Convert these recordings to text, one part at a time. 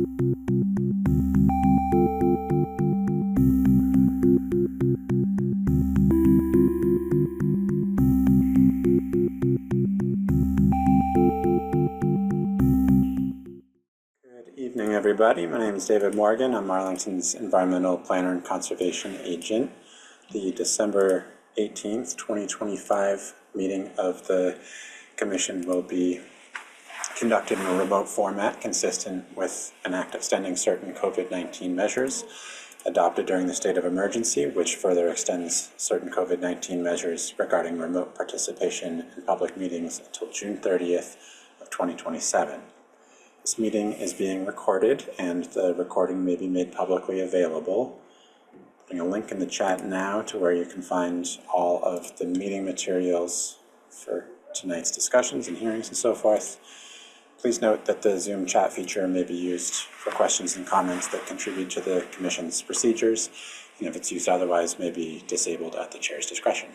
Evening, everybody. My name is David Morgan. I'm Arlington's Environmental Planner and Conservation Agent. The December 18th, 2025 meeting of the Commission will be conducted in a remote format consistent with an act extending certain COVID-19 measures adopted during the state of emergency, which further extends certain COVID-19 measures regarding remote participation in public meetings until June 30th of 2027. This meeting is being recorded, and the recording may be made publicly available. Putting a link in the chat now to where you can find all of the meeting materials for tonight's discussions and hearings and so forth. Please note that the Zoom chat feature may be used for questions and comments that contribute to the Commission's procedures, and if it's used otherwise, may be disabled at the Chair's discretion.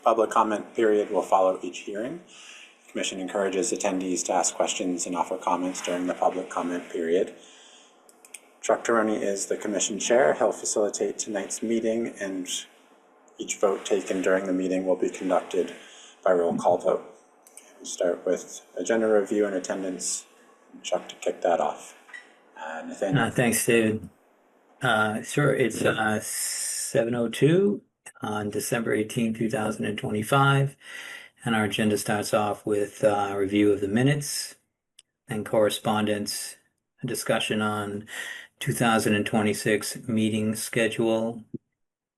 Public comment period will follow each hearing. The Commission encourages attendees to ask questions and offer comments during the public comment period. Chuck Tirone is the Commission Chair. He'll facilitate tonight's meeting, and each vote taken during the meeting will be conducted by roll call vote. We'll start with agenda review and attendance. Chuck, to kick that off. Nathaniel. Thanks, David. Sure, it's 7:02 on December 18, 2025. And our agenda starts off with a review of the minutes and correspondence, a discussion on 2026 meeting schedule.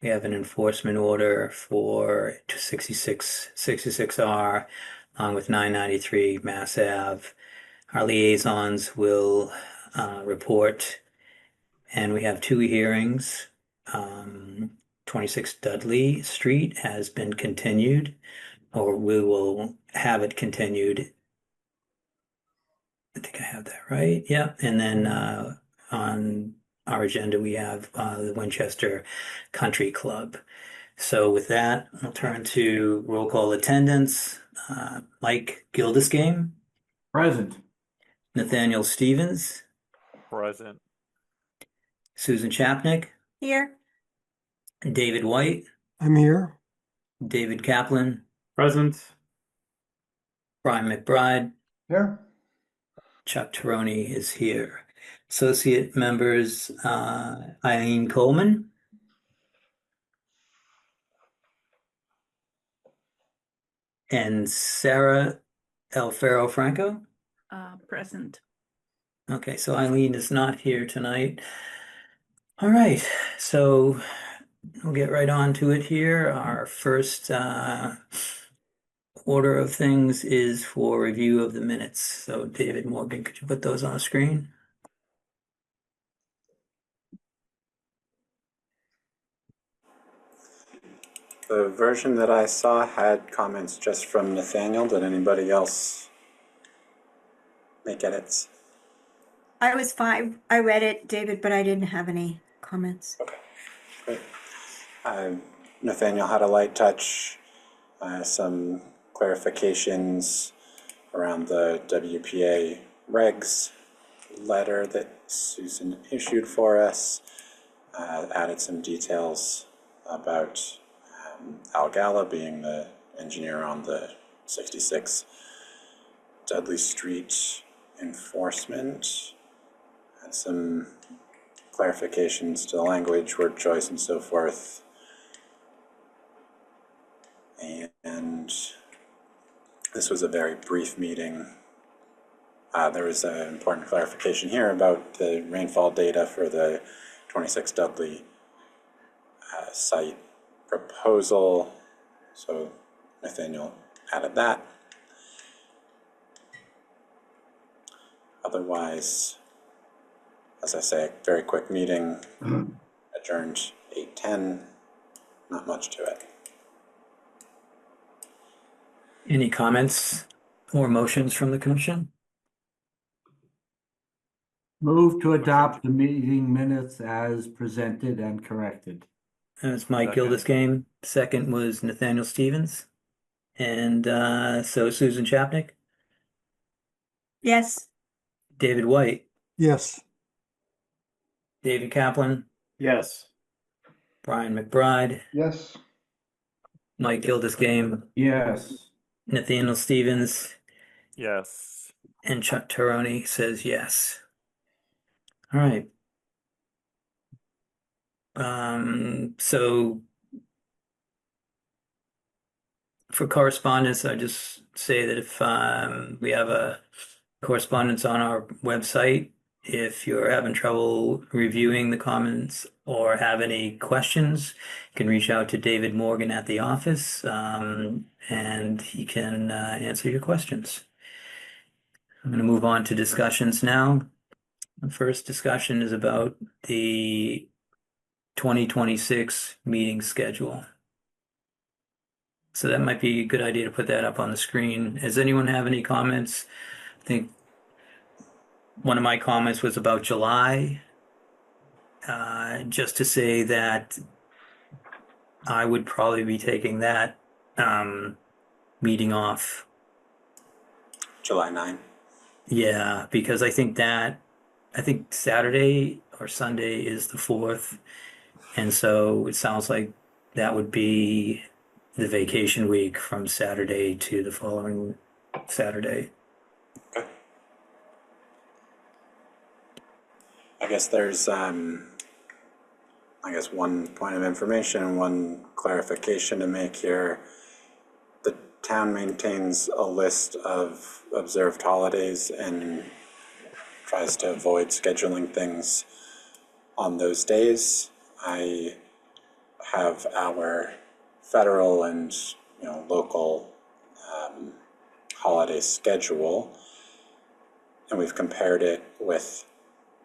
We have an enforcement order for 66R along with 993 Mass Ave. Our liaisons will report, and we have two hearings. 26 Dudley Street has been continued, or we will have it continued. I think I have that right. Yeah. And then on our agenda, we have the Winchester Country Club. So with that, I'll turn to roll call attendance. Mike Gildesgame. Present. Nathaniel Stevens. Present. Susan Chapnick. Here. David White. I'm here. David Kaplan. Present. Brian McBride. Here. Chuck Tirone is here. Associate members, Eileen Coleman. And Sarah Alfaro Franco. Present. Okay, so Eileen is not here tonight. All right, so we'll get right on to it here. Our first order of things is for review of the minutes. So David Morgan, could you put those on the screen? The version that I saw had comments just from Nathaniel. Did anybody else make edits? I was fine. I read it, David, but I didn't have any comments. Okay, great. Nathaniel had a light touch, some clarifications around the WPA regs letter that Susan issued for us, added some details about Al Gala being the engineer on the 66 Dudley Street enforcement, and some clarifications to the language, word choice, and so forth. And this was a very brief meeting. There was an important clarification here about the rainfall data for the 26 Dudley site proposal. So Nathaniel added that. Otherwise, as I say, a very quick meeting, adjourned 8:10, not much to it. Any comments or motions from the commission? Move to adopt the meeting minutes as presented and corrected. That's Mike Gildesgame. Second was Nathaniel Stevens. And so Susan Chapnick, Yes. David White, Yes. David Kaplan, Yes. Brian McBride, Yes. Mike Gildersgame, Yes. Nathaniel Stevens, Yes. and Chuck Teroni says yes. All right. So for correspondence, I just say that if we have a correspondence on our website, if you're having trouble reviewing the comments or have any questions, you can reach out to David Morgan at the office, and he can answer your questions. I'm going to move on to discussions now. The first discussion is about the 2026 meeting schedule. So that might be a good idea to put that up on the screen. Does anyone have any comments? I think one of my comments was about July. Just to say that I would probably be taking that meeting off. July 9. Yeah, because I think Saturday or Sunday is the 4th. And so it sounds like that would be the vacation week from Saturday to the following Saturday. Okay. I guess there's, one point of information, one clarification to make here. The town maintains a list of observed holidays and tries to avoid scheduling things on those days. I have our federal and local holiday schedule, and we've compared it with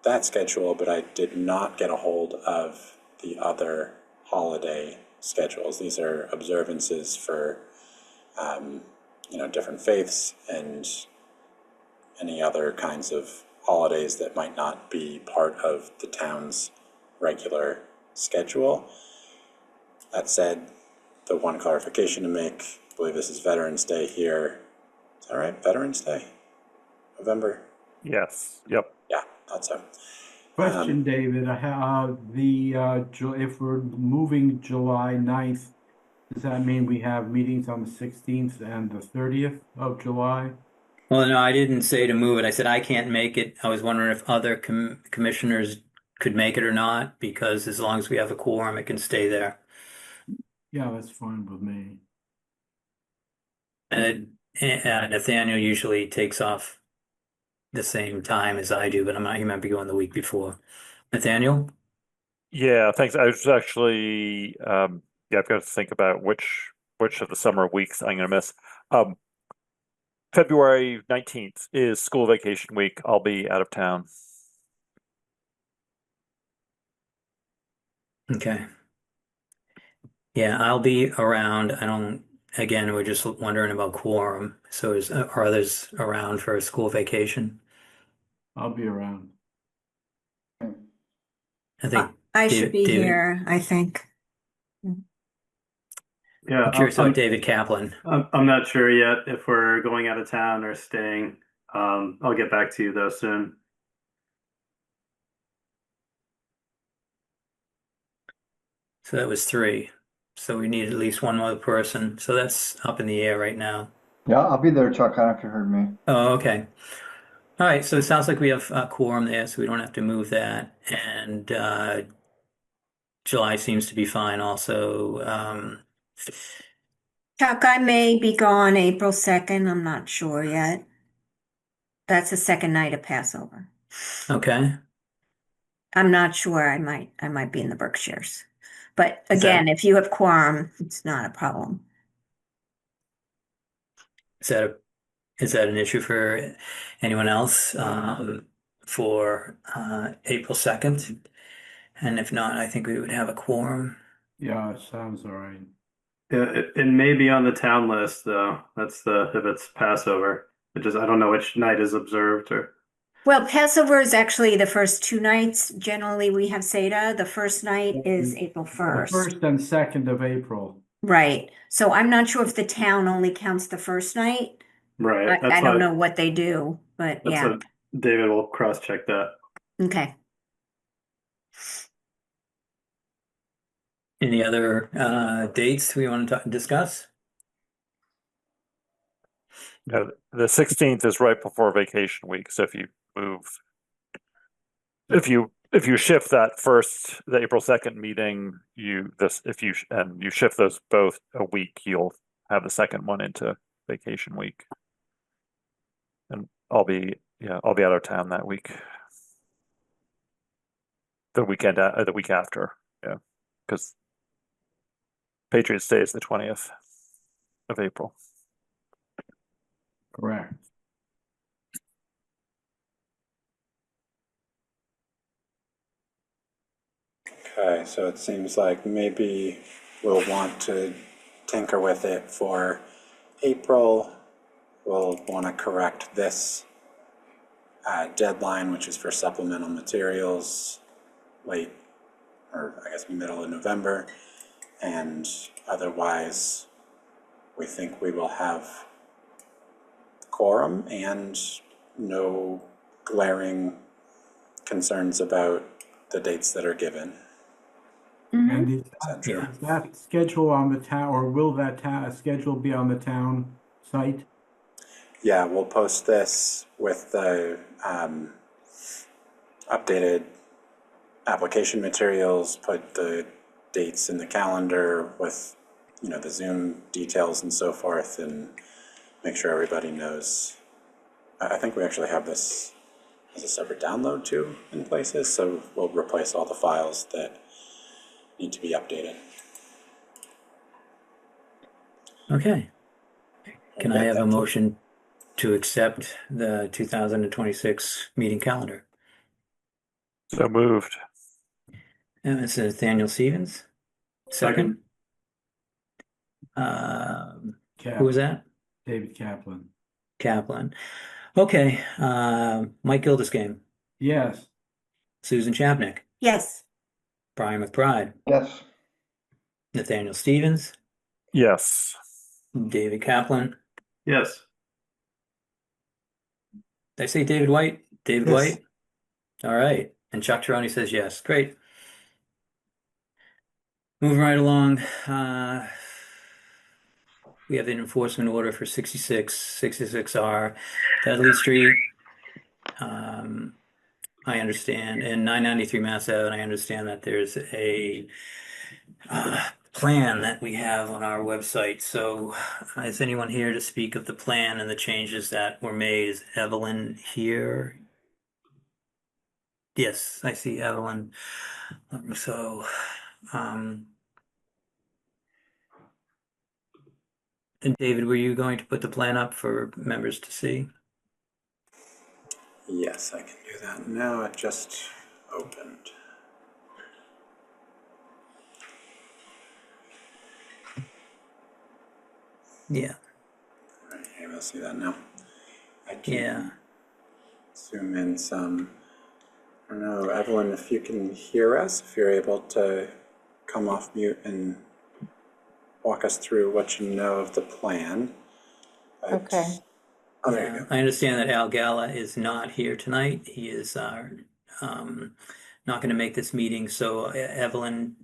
that schedule, but I did not get a hold of the other holiday schedules. These are observances for different faiths and any other kinds of holidays that might not be part of the town's regular schedule. That said, the one clarification to make, I believe this is Veterans Day here. Is that right? Veterans Day? November? Yes. Yep. Yeah, thought so. Question, David, if we're moving July 9th, does that mean we have meetings on the 16th and the 30th of July? Well, no, I didn't say to move it. I said I can't make it. I was wondering if other commissioners could make it or not, because as long as we have a quorum, it can stay there. Yeah, that's fine with me. And Nathaniel usually takes off the same time as I do, but he might be going the week before. Nathaniel? Yeah. Thanks. I was actually, I've got to think about which of the summer weeks I'm going to miss. February 19th is school vacation week. I'll be out of town. Okay. Yeah, I'll be around. Again, we're just wondering about quorum. So are others around for a school vacation? I'll be around. I think I should be David, here, I think. Yeah, I'm curious about David Kaplan. I'm not sure yet if we're going out of town or staying. I'll get back to you though soon. So that was 3. So we need at least one other person. So that's up in the air right now. Yeah, I'll be there, Chuck. I don't know if you heard me. Oh, okay. All right. So it sounds like we have a quorum there, so we don't have to move that. And July seems to be fine also. Chuck, I may be gone April 2nd. I'm not sure yet. That's the second night of Passover. Okay. I'm not sure. I might be in the Berkshires. But Is again, that- if you have quorum, it's not a problem. Is that an issue for anyone else for April 2nd? And if not, I think we would have a quorum. Yeah, it sounds all right. Yeah, it may be on the town list though. That's if it's Passover. I don't know which night is observed or. Well, Passover is actually the first 2 nights. Generally, we have Seder. The first night is April The 1st. 1st and 2nd of April. Right. So I'm not sure if the town only counts the first night. Right. I don't know what they do, but yeah. David will cross-check that. Okay. Any other dates we want to discuss? No, the 16th is right before vacation week, so if you move, if you shift the April 2nd meeting, and you shift those both a week, you'll have the second one into vacation week. And I'll be out of town that week. The week after, yeah, because Patriots Day is the 20th of April. Correct. Okay, so it seems like maybe we'll want to tinker with it for April. We'll want to correct this deadline, which is for supplemental materials, late, or I guess middle of November. And otherwise, we think we will have quorum and no glaring concerns about the dates that are given. And is that true? is that schedule on the town, or will that schedule be on the town site? Yeah, we'll post this with the updated application materials, put the dates in the calendar with, the Zoom details and so forth, and make sure everybody knows. I think we actually have this as a separate download too in places, so we'll replace all the files that need to be updated. Okay. Can I Okay, have a thank you. motion to accept the 2026 meeting calendar? So moved. And this is Nathaniel Stevens. Second. Who was that? David Kaplan. Kaplan. Okay. Mike Gildersgame, Yes. Susan Chapnick, Yes. Brian McBride, Yes. Nathaniel Stevens, Yes. David Kaplan. Yes. Did I say David White? David Yes. White? All right. And Chuck Chironi says yes. Great. Moving right along. We have an enforcement order for 66R Dudley Street. I understand, and 993 Mass Ave, I understand that there's a plan that we have on our website. So is anyone here to speak of the plan and the changes that were made? Is Evelyn here? Yes, I see Evelyn. So, and David, were you going to put the plan up for members to see? Yes, I can do that now. It just opened. Yeah. All right, able to see that now. I can Yeah. zoom in some. I don't know, Evelyn, if you can hear us, if you're able to come off mute and walk us through what you know of the plan. Okay. Oh, there you Yeah, go. I understand that Al Gala is not here tonight. He is not going to make this meeting. So Evelyn,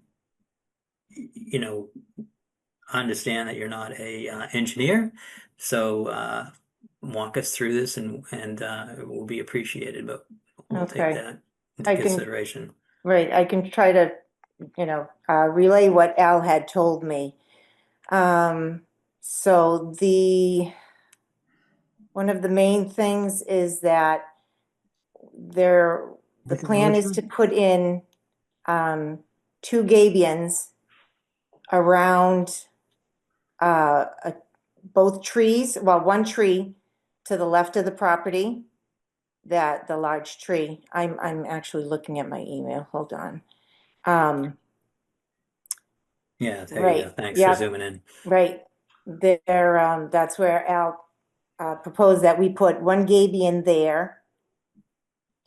I understand that you're not a engineer. So walk us through this and it will be appreciated, but we'll take Okay. that into I can- consideration. Right, I can try to, relay what Al had told me. So one of the main things is that the plan is to put in, 2 gabions around, both trees, well, one tree to the left of the property, the large tree. I'm actually looking at my email, hold on. Yeah, there you Right. go. Thanks Yeah. for zooming in. Right, that's where Al proposed that we put one gabion there.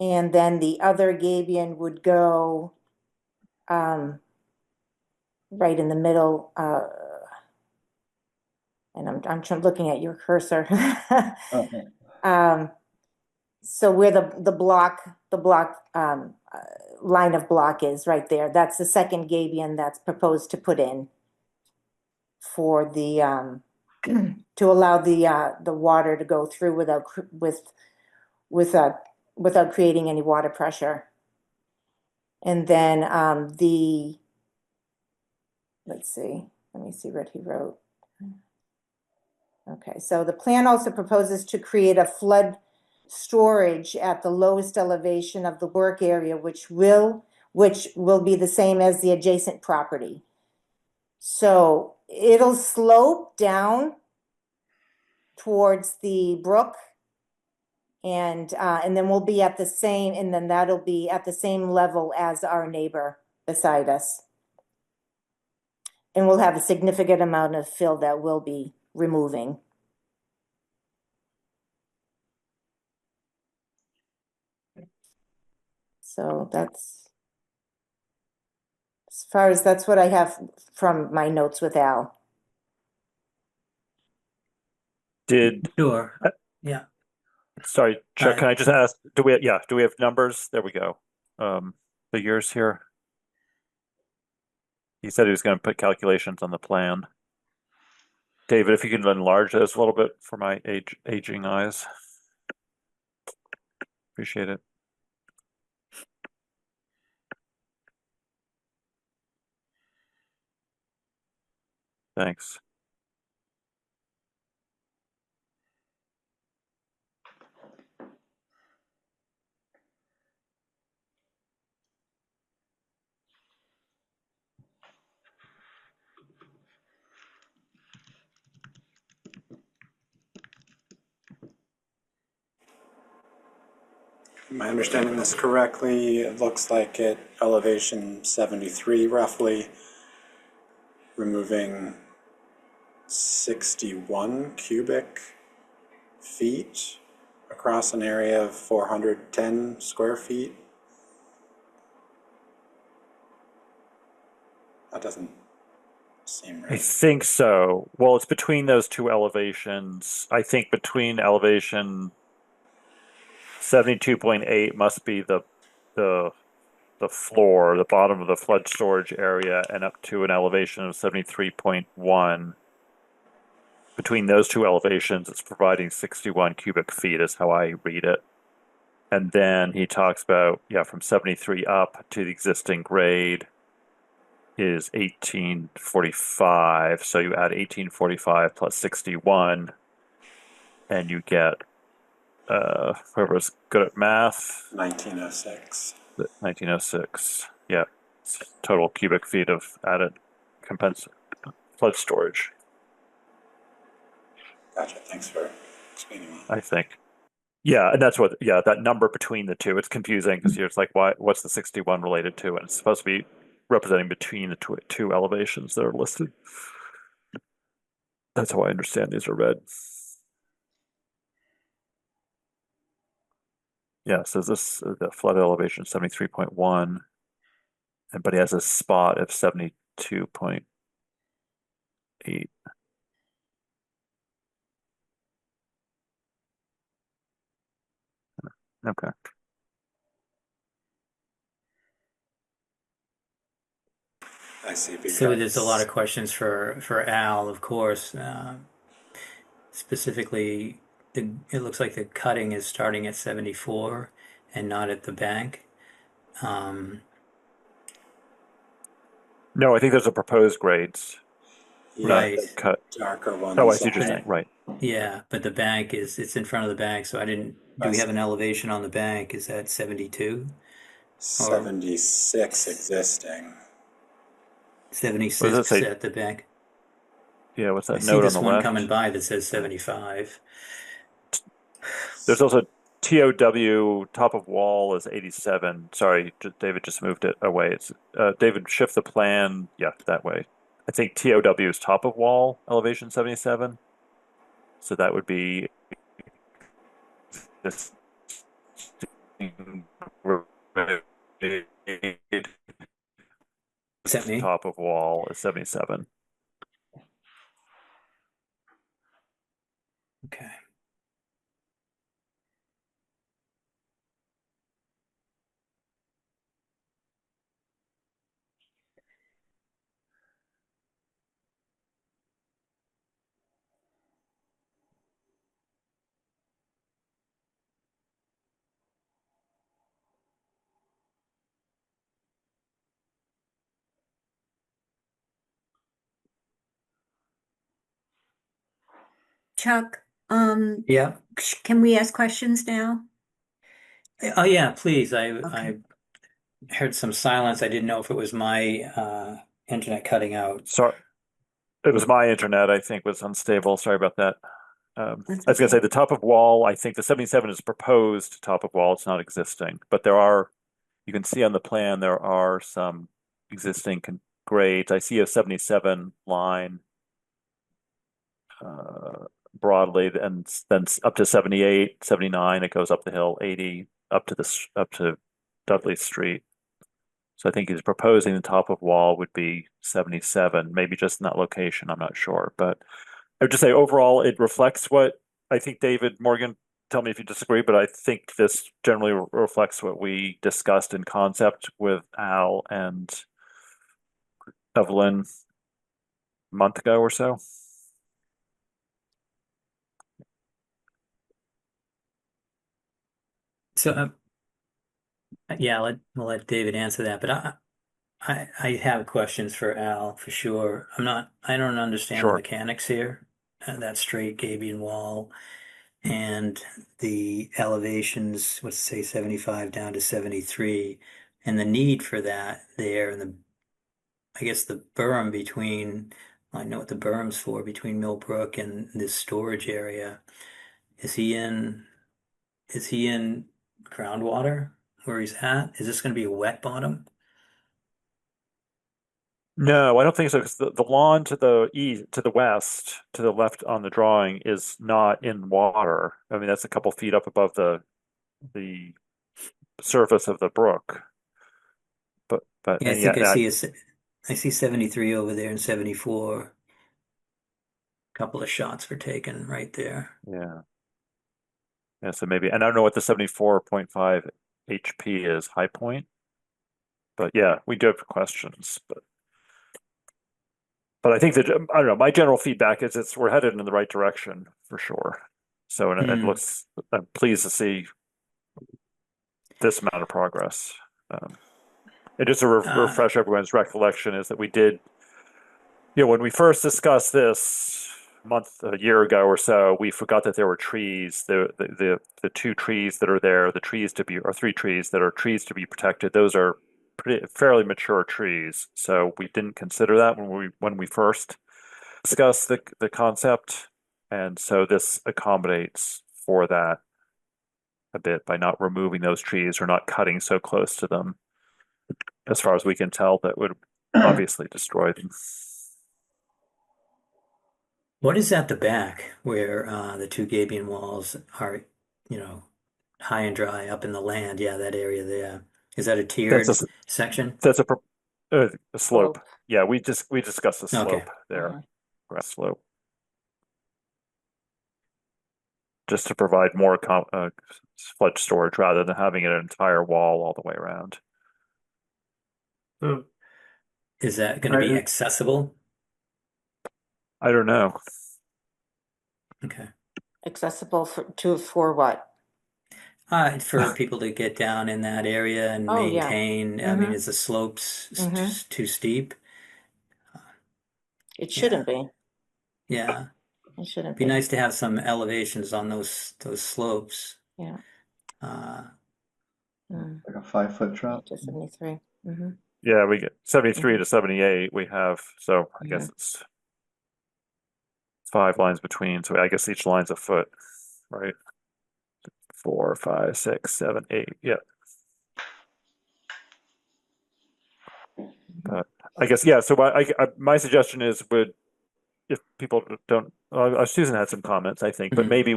And then the other gabion would go right in the middle, and I'm looking at your cursor. Okay. So where the block line of block is right there, that's the second gabion that's proposed to put in for the to allow the water to go through without creating any water pressure. And then let's see, let me see what he wrote. Okay, so the plan also proposes to create a flood storage at the lowest elevation of the work area, which will be the same as the adjacent property. So it'll slope down towards the brook, and then we'll be at the same, and then that'll be at the same level as our neighbor beside us. And we'll have a significant amount of fill that we'll be removing. So that's, as far as, that's what I have from my notes with Al. Did, Sure. Yeah. sorry, Chuck, can I just ask, do we have numbers? There we go. Figures here. He said he was going to put calculations on the plan. David, if you can enlarge this a little bit for my aging eyes. Appreciate it. Thanks. Am I understanding this correctly? It looks like at elevation 73 roughly, removing 61 cubic feet across an area of 410 square feet. That doesn't seem I right. think so. Well, it's between those two elevations. I think between elevation 72.8 must be the floor, the bottom of the flood storage area, and up to an elevation of 73.1. Between those two elevations, it's providing 61 cubic feet is how I read it. And then he talks about, from 73 up to the existing grade is 1845. So you add 1845 plus 61, and you get, whoever's good at math, 1906. 1906. Yeah. It's total cubic feet of added flood storage, Gotcha, thanks for explaining that. I think. Yeah, and that's what, that number between the two, it's confusing because you're just like, what's the 61 related to? And it's supposed to be representing between the two elevations that are listed. That's how I understand these are read. Yeah, so this the flood elevation 73.1, but he has a spot of 72.8. Okay. I see. So there's a lot of questions for Al, of course. Specifically, it looks like the cutting is starting at 74 and not at the bank. No, I think those are proposed grades. Yeah, Right. the Cut. darker ones. Oh, I see what you're But saying. Right. yeah, but the bank it's in front of the bank, so I didn't. Do we have an elevation on the bank? Is that 72? 76 existing. 76 say? at the bank? Yeah, what's I that see note on this the one left? coming by that says 75. There's also TOW, top of wall is 87. Sorry, David just moved it away. It's David, shift the plan. Yeah, that way. I think TOW is top of wall, elevation 77. So that would be this Is that me? top of wall is 77. Okay. Chuck, Yeah. can we ask questions now? Oh, yeah, please. Okay. I heard some silence. I didn't know if it was my internet cutting out. Sorry, it was my internet, I think, was unstable. Sorry about that. That's I was going to say okay. the top of wall, I think the 77 is proposed top of wall. It's not existing, but you can see on the plan, there are some existing grades. I see a 77 line broadly, and then up to 78, 79, it goes up the hill, 80, up to Dudley Street. So I think he's proposing the top of wall would be 77, maybe just in that location. I'm not sure, but I would just say overall, it reflects what I think David Morgan, tell me if you disagree, but I think this generally reflects what we discussed in concept with Al and Evelyn a month ago or so. So, yeah, we'll let David answer that, but I have questions for Al for sure. I don't understand the Sure. mechanics here. That straight Gabion wall and the elevations, let's say 75 down to 73, and the need for that there, and I guess the berm between, I know what the berm's for, between Millbrook and this storage area. Is he in, is he in groundwater where he's at? Is this going to be a wet bottom? No, I don't think so, because the lawn to the east, to the west, to the left on the drawing is not in water. I mean, that's a couple feet up above the surface of the brook. But Yeah, I and yeah, think I see 73 over there and 74. Couple of shots were taken right there. yeah. Yeah, so maybe, and I don't know what the 74.5 HP is, high point. But yeah, we do have questions. But I think that, I don't know, my general feedback is we're headed in the right direction for sure. So and it Hmm. looks, I'm pleased to see this amount of progress. And just to refresh everyone's recollection is that we did, when we first discussed this a year ago or so, we forgot that there were trees. The two trees that are there, or three trees that are trees to be protected. Those are fairly mature trees. So we didn't consider that when we first discussed the concept. And so this accommodates for that a bit by not removing those trees or not cutting so close to them. As far as we can tell, that would obviously destroy them. What is at the back where the two Gabion walls are, high and dry up in the land? Yeah, that area there. Is that a That's tiered a section? that's a slope. Slope. Yeah, we discussed the Okay. slope there, Mhm. grass slope, just to provide more sludge storage rather than having an entire wall all the way around. So, Is that going to be I, accessible? I don't know. Okay. Accessible for what? For people to get down in that area and Oh, yeah. maintain, I mean, Mhm. is the slopes Mhm. too steep? It Yeah, shouldn't be. yeah. It shouldn't Be be. nice to have some elevations on those slopes. Yeah. Uh, Mm. Like a 5 foot drop. 8 to 73. Mm-hmm. Yeah, we get 73 Mhm. to 78. We have, so I guess it's 5 lines between. So I guess each line's a foot, right? 4, 5, 6, 7, 8. Yeah. But I guess, yeah. So my suggestion is if people don't, Susan had some comments, I think, but mhm. maybe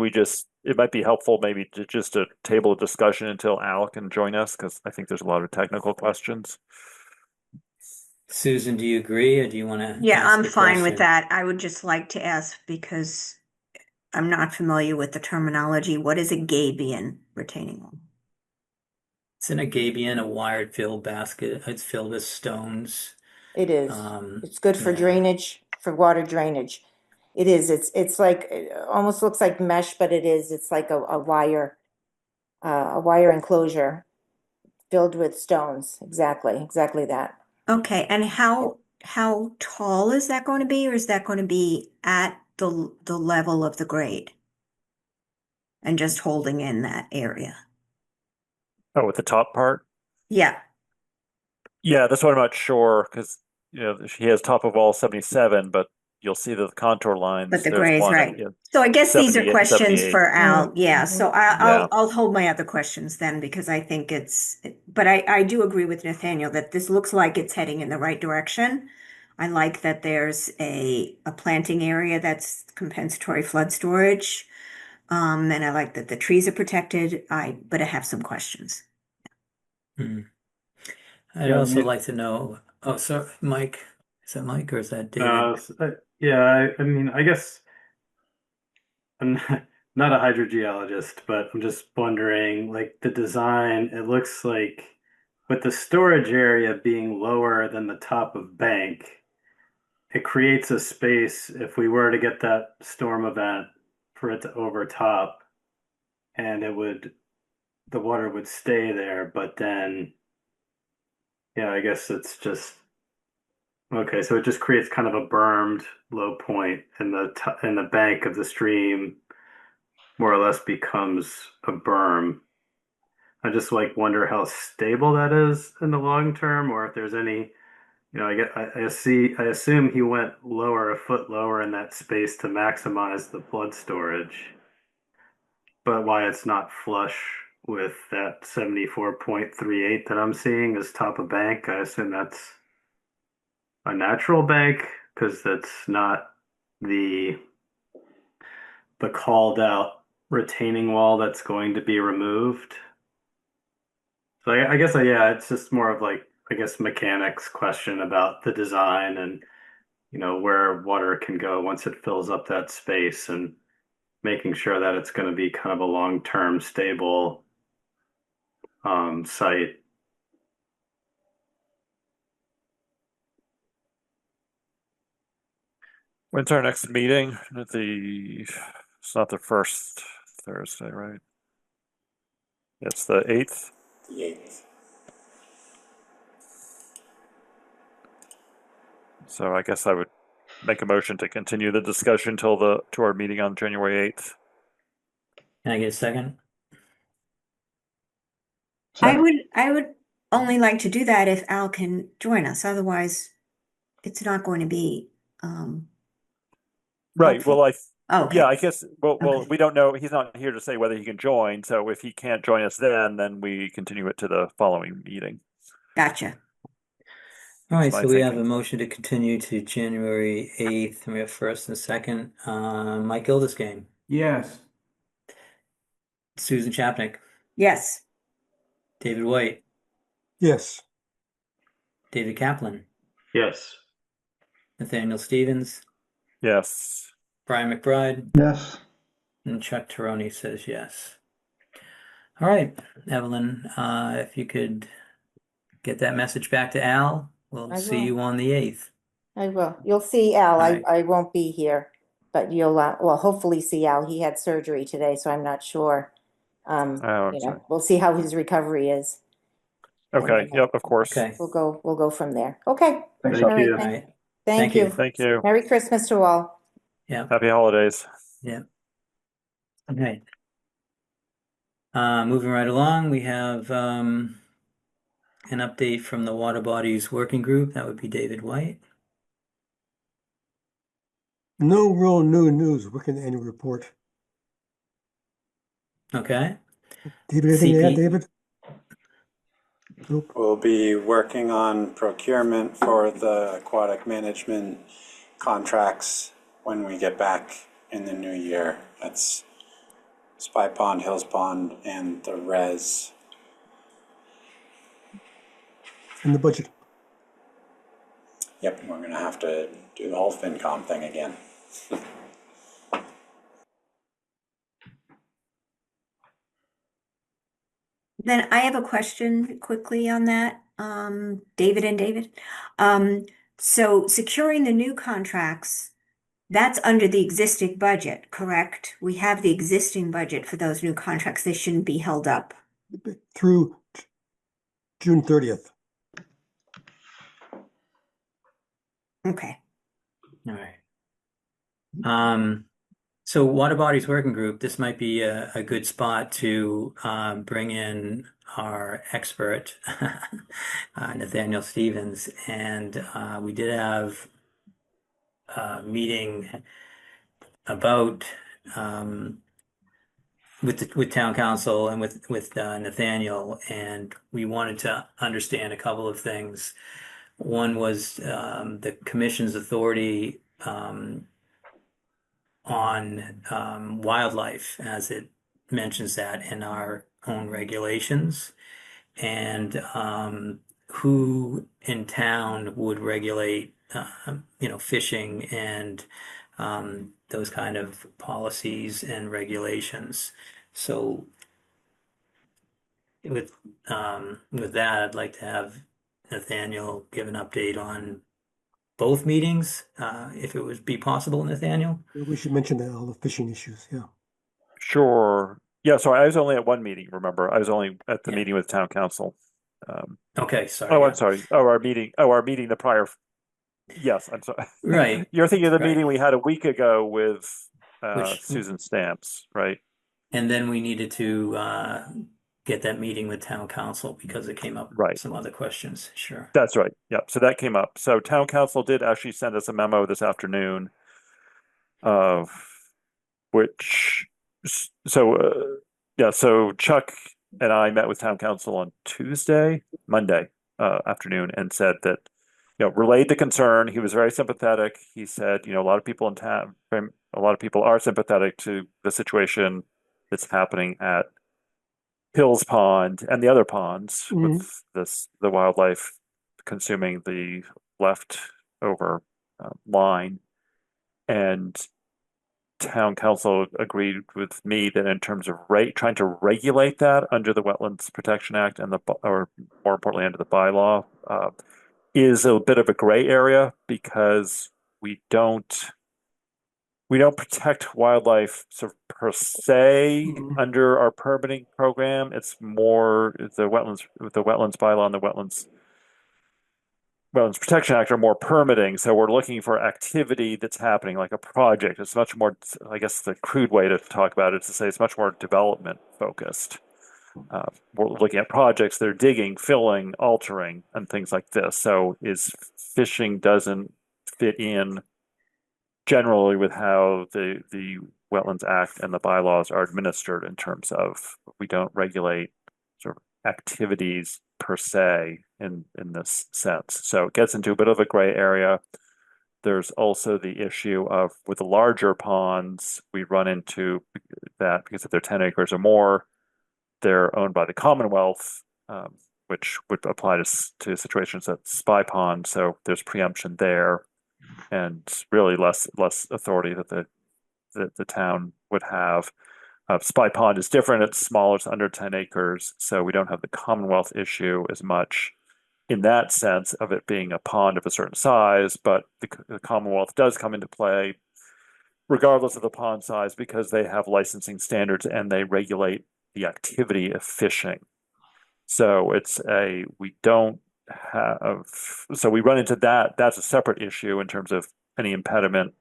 it might be helpful maybe to just a table of discussion until Al can join us, because I think there's a lot of technical questions. Susan, do you agree, or do you want to Yeah, ask I'm a fine with question? that. I would just like to ask because I'm not familiar with the terminology. What is a Gabion retaining wall? It's in a gabion, a wired fill basket. It's filled with stones. It is. It's good for Yeah. drainage, for water drainage. It is. It's like it almost looks like mesh, but it is. It's like a wire enclosure filled with stones. Exactly that. Okay, and how tall is that going to be, or is that going to be at the level of the grade and just holding in that area. Oh, with the top part? Yeah, Yeah, that's what I'm not sure because she has top of all 77, but you'll see the contour lines. but the There's gray's one at right. So I guess these are 78 questions 78. for Al. Yeah, so Yeah. I'll hold my other questions then because I think but I do agree with Nathaniel that this looks like it's heading in the right direction. I like that there's a planting area that's compensatory flood storage. And I like that the trees are protected. But I have some questions. Hmm. I'd Yeah, also like to know, oh, sorry, Mike, is that Mike or is that David? I mean, I guess I'm not a hydrogeologist, but I'm just wondering, like the design, it looks like with the storage area being lower than the top of bank, it creates a space if we were to get that storm event for it to overtop, and the water would stay there, but then, yeah, I guess it's just okay. So it just creates kind of a bermed low point, and in the bank of the stream more or less becomes a berm. I just like wonder how stable that is in the long term, or if there's any, I assume he went lower, a foot lower in that space to maximize the flood storage. But why it's not flush with that 74.38 that I'm seeing as top of bank, I assume that's a natural bank because that's not the called out retaining wall that's going to be removed. So I guess, yeah, it's just more of like, I guess, mechanics question about the design and, where water can go once it fills up that space and making sure that it's going to be kind of a long-term stable site. When's our next meeting? It's not the first Thursday, right? It's the 8th. The 8th. So I guess I would make a motion to continue the discussion to our meeting on January 8th. Can I get a second? I would only like to do that if Al can join us. Otherwise, it's not going to be Right. helpful. Well, Oh, okay. yeah, I guess, well, Okay. we don't know. He's not here to say whether he can join. So if he can't join us then we continue it to the following meeting. Gotcha. All right, my so we have a thinking. motion to continue to January 8th, and we have first and second. Mike Gildersgame, Yes. Susan Chapnick, Yes. David White, Yes. David Kaplan, Yes. Nathaniel Stevens, Yes. Brian McBride, Yes. and Chuck Teroni says yes. All right, Evelyn, if you could get that message back to Al, we'll I see will. you on the 8th. I will. You'll see Al. Right. I won't be here, but you'll, well, hopefully see Al. He had surgery today, so I'm not sure. Oh, I'm sorry. We'll see how his recovery is. Okay. And, Yep. Of course. Okay. We'll go from there. Okay. Thanks, Thank All right. you. All right. Thank you. Thank you. Merry Christmas to all. Yeah. Happy holidays. Yeah. Okay. Moving right along, we have an update from the Water Bodies Working Group. That would be David White. No real new news. Working annual report. Okay. David, anything to add, CP. David? Nope. We'll be working on procurement for the aquatic management contracts when we get back in the new year. That's Spy Pond, Hills Pond, and the res. In the budget. Yep, we're gonna have to do the whole FinCom thing again. Then I have a question quickly on that, David and David. So securing the new contracts, that's under the existing budget, correct? We have the existing budget for those new contracts. They shouldn't be held up. Through June 30th. Okay. All right. So Water Bodies Working Group, this might be a good spot to bring in our expert, Nathaniel Stevens. And we did have a meeting about with town council and with Nathaniel, and we wanted to understand a couple of things. One was the commission's authority on wildlife, as it mentions that in our own regulations, and who in town would regulate, fishing and those kind of policies and regulations. So with that, I'd like to have Nathaniel give an update on both meetings, if it would be possible, Nathaniel. We should mention that, all the fishing issues, yeah. Sure. Yeah, sorry, I was only at one meeting, remember? I was only at the Yeah. meeting with town council. Okay, sorry. Oh, I'm Yeah. sorry. Oh, our meeting the prior. Yes, I'm sorry. Right, You're thinking of the right. meeting we had a week ago with Which, Susan Stamps, right? and then we needed to get that meeting with town council because it came up Right. some other questions. Sure. That's right. Yep. So that came up. So town council did actually send us a memo this afternoon, uh, which so Chuck and I met with town council on Monday afternoon, and said that, relayed the concern. He was very sympathetic. He said, a lot of people in town, a lot of people are sympathetic to the situation that's happening at Hills Pond and the other ponds with the wildlife consuming the leftover line. And town council agreed with me that in terms of trying to regulate that under the Wetlands Protection Act and or more importantly under the bylaw, is a bit of a gray area, because we don't protect wildlife sort of per se under our permitting program. It's more the wetlands bylaw and the Wetlands Protection Act are more permitting. So we're looking for activity that's happening, like a project. It's much more, I guess the crude way to talk about it is to say it's much more development focused. We're looking at projects that are digging, filling, altering, and things like this. So fishing doesn't fit in generally with how the Wetlands Act and the bylaws are administered, in terms of we don't regulate sort of activities per se in this sense. So it gets into a bit of a gray area. There's also the issue of, with the larger ponds, we run into that because if they're 10 acres or more, they're owned by the Commonwealth, which would apply to situations at Spy Pond. So there's preemption there, and really less authority that the town would have. Spy Pond is different. It's smaller. It's under 10 acres. So we don't have the Commonwealth issue as much in that sense of it being a pond of a certain size, but the Commonwealth does come into play regardless of the pond size, because they have licensing standards and they regulate the activity of fishing. So we don't have, so we run into that. That's a separate issue in terms of any impediment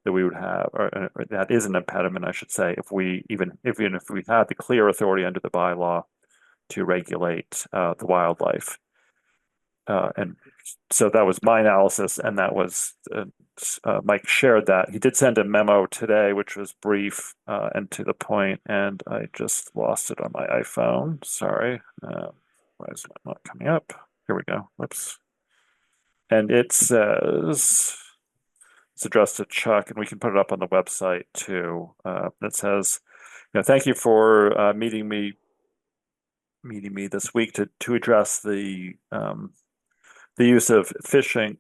that we would have, or that is an impediment, I should say, if we had the clear authority under the bylaw to regulate the wildlife. And so that was my analysis, and that was Mike shared that. He did send a memo today, which was brief and to the point, and I just lost it on my iPhone. Sorry. Why is it not coming up? Here we go. Whoops. And it says, it's addressed to Chuck, and we can put it up on the website too. That says, thank you for meeting me this week to address the use of fishing,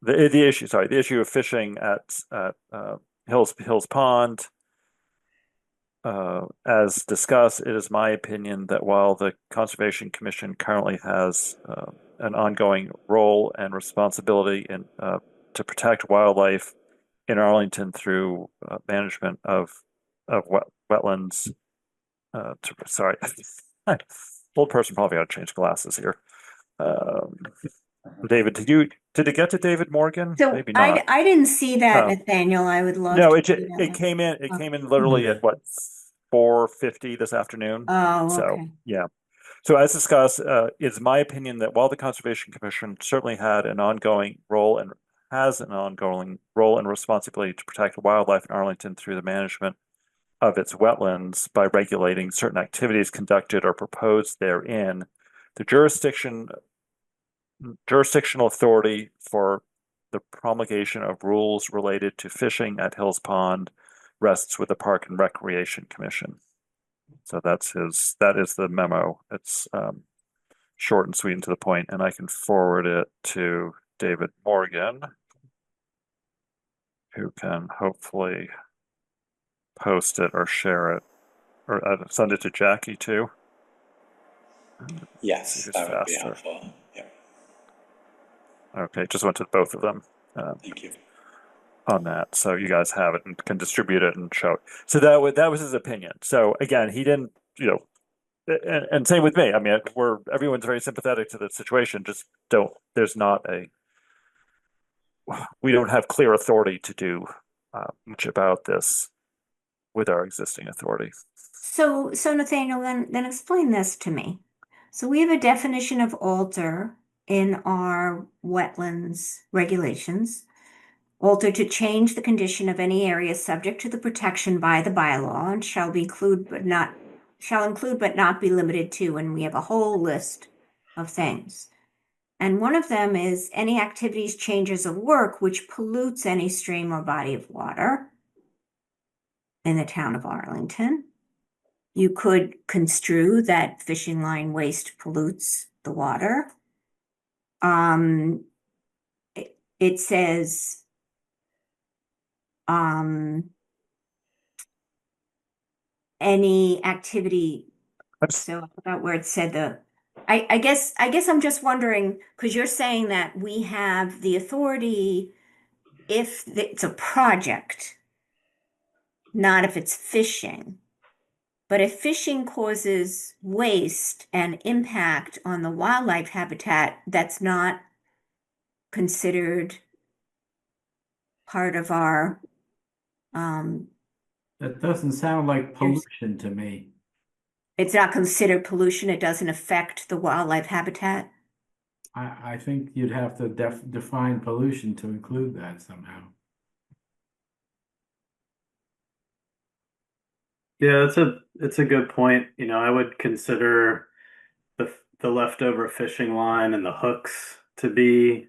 the issue of fishing at Hills Pond. As discussed, it is my opinion that while the Conservation Commission currently has an ongoing role and responsibility to protect wildlife in Arlington through management of wetlands. Sorry, old person probably ought to change glasses here. David, did it get to David Morgan? So Maybe not. I didn't see that, Oh. Nathaniel. I would love No, to it see that. it came in literally Yeah. at what, 4:50 this afternoon. Oh, So okay. yeah. So as discussed, it's my opinion that while the Conservation Commission certainly had an ongoing role and has an ongoing role and responsibility to protect wildlife in Arlington through the management of its wetlands by regulating certain activities conducted or proposed therein, the jurisdictional authority for the promulgation of rules related to fishing at Hills Pond rests with the Park and Recreation Commission. So that is the memo. It's short and sweet and to the point, and I can forward it to David Morgan, who can hopefully post it or share it, or send it to Jackie too. Yes, who's that would be faster. helpful. Yep, Okay, just went to both of them thank you. on that, so you guys have it and can distribute it and show it. So that was his opinion. So again, he didn't, and same with me. I mean, everyone's very sympathetic to the situation. Just we don't have clear authority to do much about this with our existing authority. So Nathaniel, then explain this to me. So we have a definition of alter in our wetlands regulations. Alter to change the condition of any area subject to the protection by the bylaw and shall include but not be limited to, and we have a whole list of things. And one of them is any activities, changes of work which pollutes any stream or body of water in the town of Arlington. You could construe that fishing line waste pollutes the water. It says any activity. So I forgot where it said I guess I'm just wondering, because you're saying that we have the authority if it's a project, not if it's fishing. But if fishing causes waste and impact on the wildlife habitat, that's not considered part of our, That doesn't sound like pollution to me. it's not considered pollution. It doesn't affect the wildlife habitat. I think you'd have to define pollution to include that somehow. Yeah, it's a good point. I would consider the leftover fishing line and the hooks to be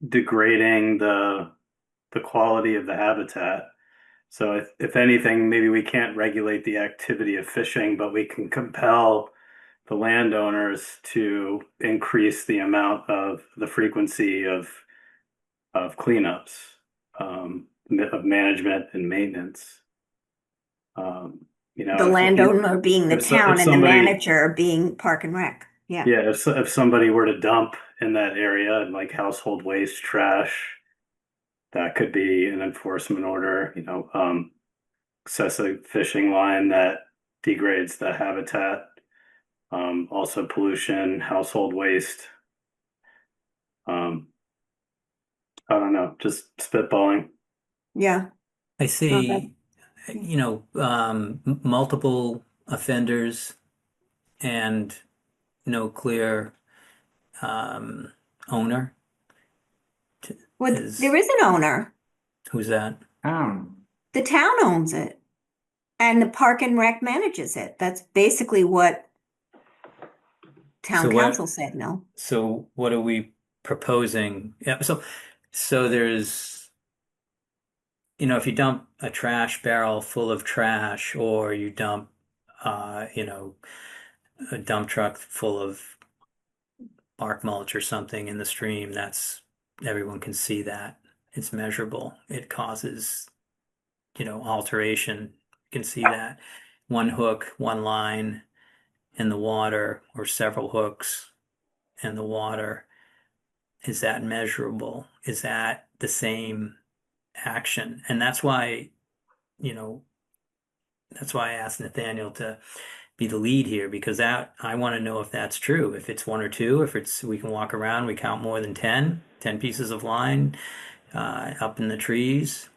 degrading the quality of the habitat. So if anything, maybe we can't regulate the activity of fishing, but we can compel the landowners to increase the amount of the frequency of cleanups, of management and maintenance. The landowner being the if town and the somebody, manager being Park and Rec. Yeah. yeah, if somebody were to dump in that area and like household waste, trash, that could be an enforcement order. Excessive fishing line that degrades the habitat. Also pollution, household waste. I don't know, just spitballing. Yeah. I Okay. see, multiple offenders and no clear owner. Well, Is there is an owner. who's that? Town. The town owns it. And the Park and Rec manages it. That's basically what town So what? council said, no? So what are we proposing? Yeah, so there's, if you dump a trash barrel full of trash or you dump a dump truck full of bark mulch or something in the stream, everyone can see that. It's measurable. It causes, alteration. You can see that. One hook, one line in the water, or several hooks in the water. Is that measurable? Is that the same action? And that's why I asked Nathaniel to be the lead here, because that, I want to know if that's true. If it's one or two, if it's, we can walk around, we count more than 10 pieces of line up in the trees,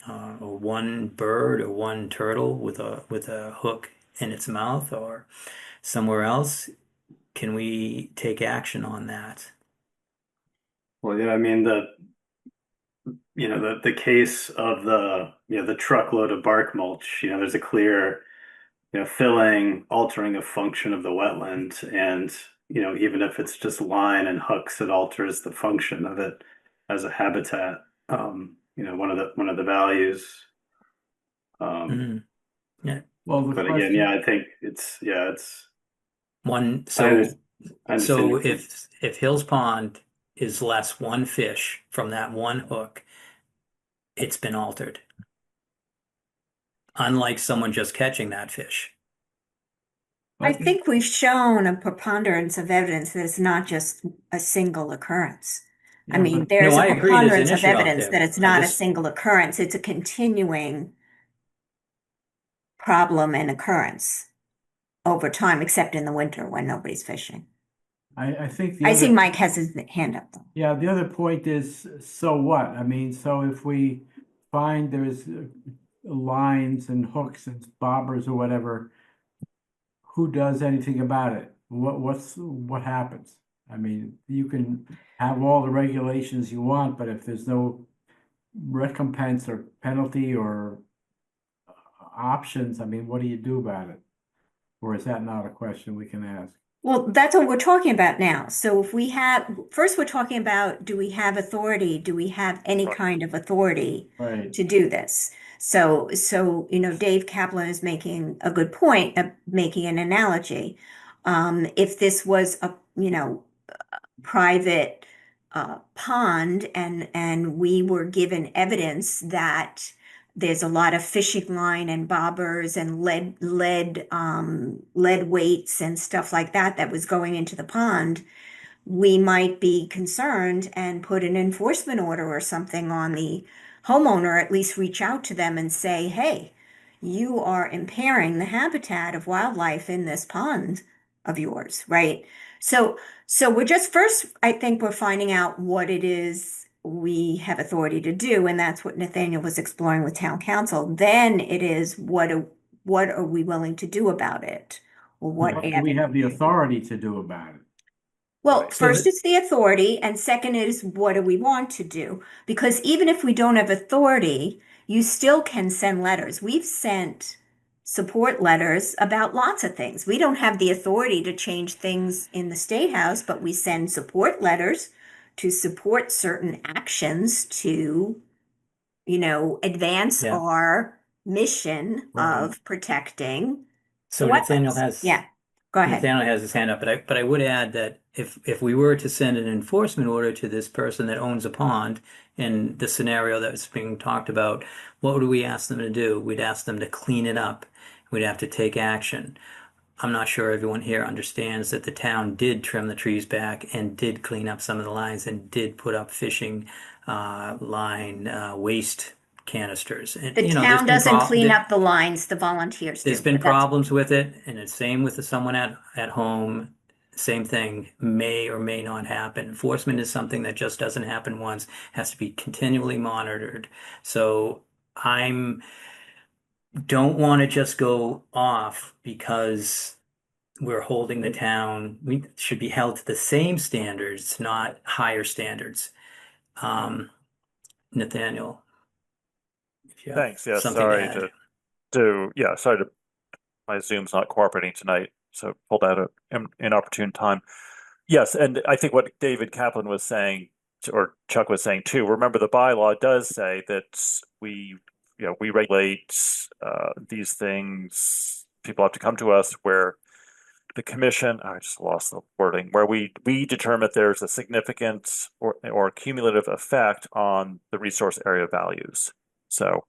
or one bird or one turtle with a hook in its mouth or somewhere else. Can we take action on that? Well, yeah, I mean the case of the truckload of bark mulch, there's a clear, filling, altering a function of the wetland, and even if it's just line and hooks, it alters the function of it as a habitat. One of the values. Mhm. Yeah. Well, the But again, question, yeah, I think it's One, I so understand so your point. if Hills Pond is less one fish from that one hook, it's been altered. Unlike someone just catching that fish. I think we've shown a preponderance of evidence that it's not just a single occurrence. I yeah, mean, but there's No, a I agree there's an preponderance of issue out evidence there. that it's I not a just, single occurrence. It's a continuing problem and occurrence over time, except in the winter when nobody's fishing. I think the I see other, Mike has his hand up though. yeah, the other point is, so what? I mean, so if we find there's lines and hooks and bobbers or whatever, who does anything about it? What happens? I mean, you can have all the regulations you want, but if there's no recompense or penalty or options, I mean, what do you do about it? Or is that not a question we can ask? Well, that's what we're talking about now. So if we have, first we're talking about, do we have authority? Do we have any kind of authority Right. to do this? So, Dave Kaplan is making a good point, making an analogy. If this was a, private pond and we were given evidence that there's a lot of fishing line and bobbers and lead weights and stuff like that that was going into the pond, we might be concerned and put an enforcement order or something on the homeowner, at least reach out to them and say, hey, you are impairing the habitat of wildlife in this pond of yours, right? So, so we're just first, I think we're finding out what it is we have authority to do, and that's what Nathaniel was exploring with town council. Then it is what are we willing to do about it? Or what What do we have the avenue? authority to do about it? Well, Right. so first that, it's the authority, and second is what do we want to do? Because even if we don't have authority, you still can send letters. We've sent support letters about lots of things. We don't have the authority to change things in the State House, but we send support letters to support certain actions to, advance yeah. our mission Right. of protecting the So wetlands. Yeah, go ahead. Nathaniel has his hand up, but I would add that if we were to send an enforcement order to this person that owns a pond in the scenario that's being talked about, what would we ask them to do? We'd ask them to clean it up. We'd have to take action. I'm not sure everyone here understands that the town did trim the trees back and did clean up some of the lines and did put up fishing line waste canisters. And The there's town been doesn't clean up the lines, the volunteers there's do, been but that's, problems with it, and it's same with someone at home. Same thing may or may not happen. Enforcement is something that just doesn't happen once, has to be continually monitored. So I'm don't want to just go off because we're holding the town. We should be held to the same standards, not higher standards. Um, Nathaniel, if you have Thanks. Yeah, something to sorry add. sorry to my Zoom's not cooperating tonight, so pulled out an inopportune time. Yes, and I think what David Kaplan was saying, or Chuck was saying too, remember the bylaw does say that we regulate these things. People have to come to us where the commission, I just lost the wording, where we determine if there's a significant or cumulative effect on the resource area values. So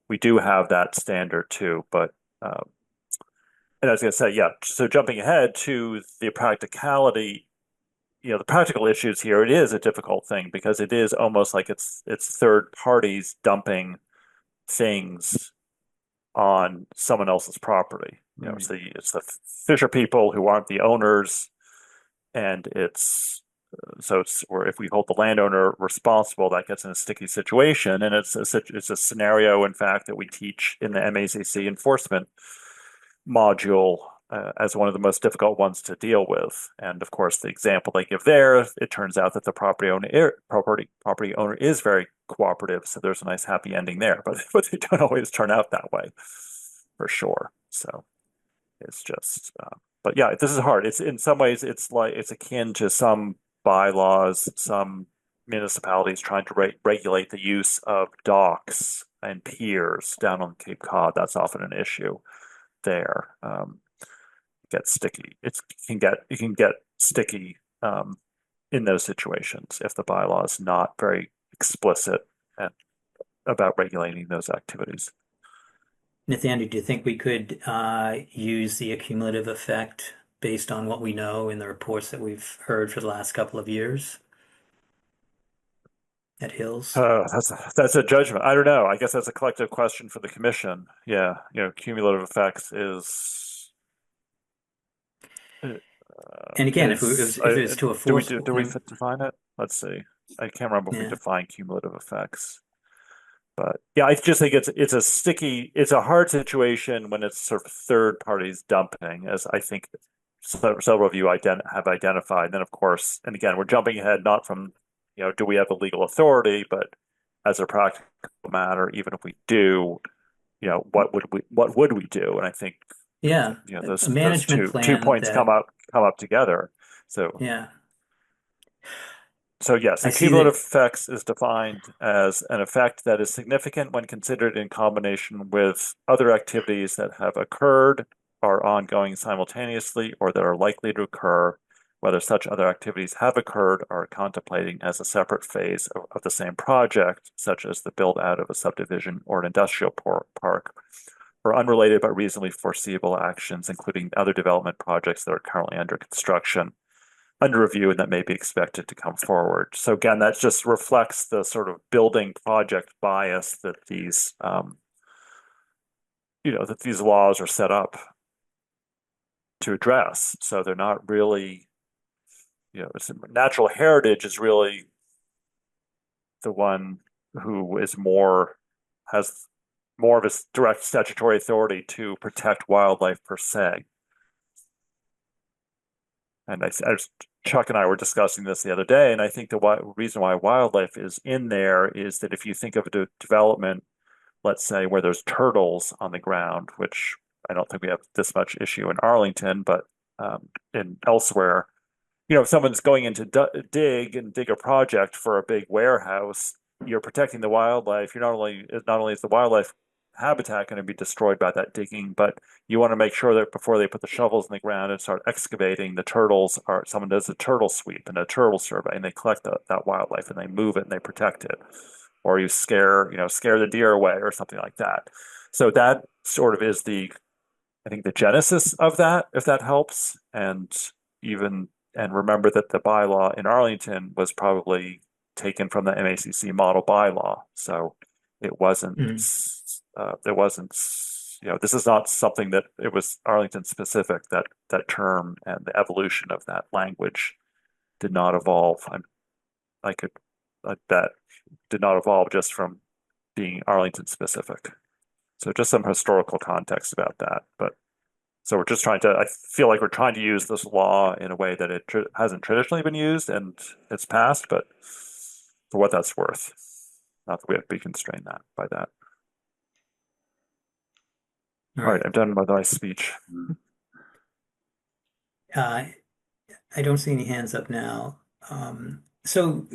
we do have that standard too, but and I was going to say, yeah, so jumping ahead to the practicality, the practical issues here, it is a difficult thing because it is almost like it's third parties dumping things on someone else's property. You know, it's the fisher people who aren't the owners, and or if we hold the landowner responsible, that gets in a sticky situation, and it's a scenario, in fact, that we teach in the MACC enforcement module as one of the most difficult ones to deal with. And of course, the example they give there, it turns out that the property owner is very cooperative, so there's a nice happy ending there. But they don't always turn out that way, for sure. So it's just, but yeah, this is hard. It's in some ways it's akin to some bylaws, some municipalities trying to regulate the use of docks and piers down on Cape Cod. That's often an issue there. Gets sticky. It can get sticky in those situations if the bylaw is not very explicit and about regulating those activities. Nathaniel, do you think we could use the accumulative effect based on what we know in the reports that we've heard for the last couple of years at Hills? That's a judgment. I don't know. I guess that's a collective question for the commission. Yeah, cumulative effects is. And again, if it's to a force, do we define it? Let's see. I can't remember if we define cumulative effects. But yeah, I just think it's a hard situation when it's sort of third parties dumping, as I think several of you have identified. And then of course, and again, we're jumping ahead not from, do we have the legal authority, but as a practical matter, even if we do, what would we do? And I think those management plan two points come up together. So yeah. So yes, cumulative effects is defined as an effect that is significant when considered in combination with other activities that have occurred, are ongoing simultaneously, or that are likely to occur, whether such other activities have occurred or are contemplating as a separate phase of the same project, such as the build out of a subdivision or an industrial park, or unrelated but reasonably foreseeable actions, including other development projects that are currently under construction, under review, and that may be expected to come forward. So again, that just reflects the sort of building project bias that these, that these laws are set up to address. So they're not really, natural heritage is really the one who has more of a direct statutory authority to protect wildlife per se. And Chuck and I were discussing this the other day, and I think the reason why wildlife is in there is that if you think of a development, let's say, where there's turtles on the ground, which I don't think we have this much issue in Arlington, but in elsewhere, if someone's going in to dig a project for a big warehouse, you're protecting the wildlife. Not only is the wildlife habitat going to be destroyed by that digging, but you want to make sure that before they put the shovels in the ground and start excavating, someone does a turtle sweep and a turtle survey, and they collect that wildlife and they move it and they protect it, or you scare the deer away or something like that. So that sort of is I think the genesis of that, if that helps. And remember that the bylaw in Arlington was probably taken from the MACC model bylaw, so it wasn't. This is not something that it was Arlington specific. That term and the evolution of that language did not evolve. I bet did not evolve just from being Arlington specific. So just some historical context about that. But so I feel like we're trying to use this law in a way that it hasn't traditionally been used, and it's passed, but for what that's worth. Not that we have to be constrained by that. All right, I'm done with my speech. I don't see any hands up now. So,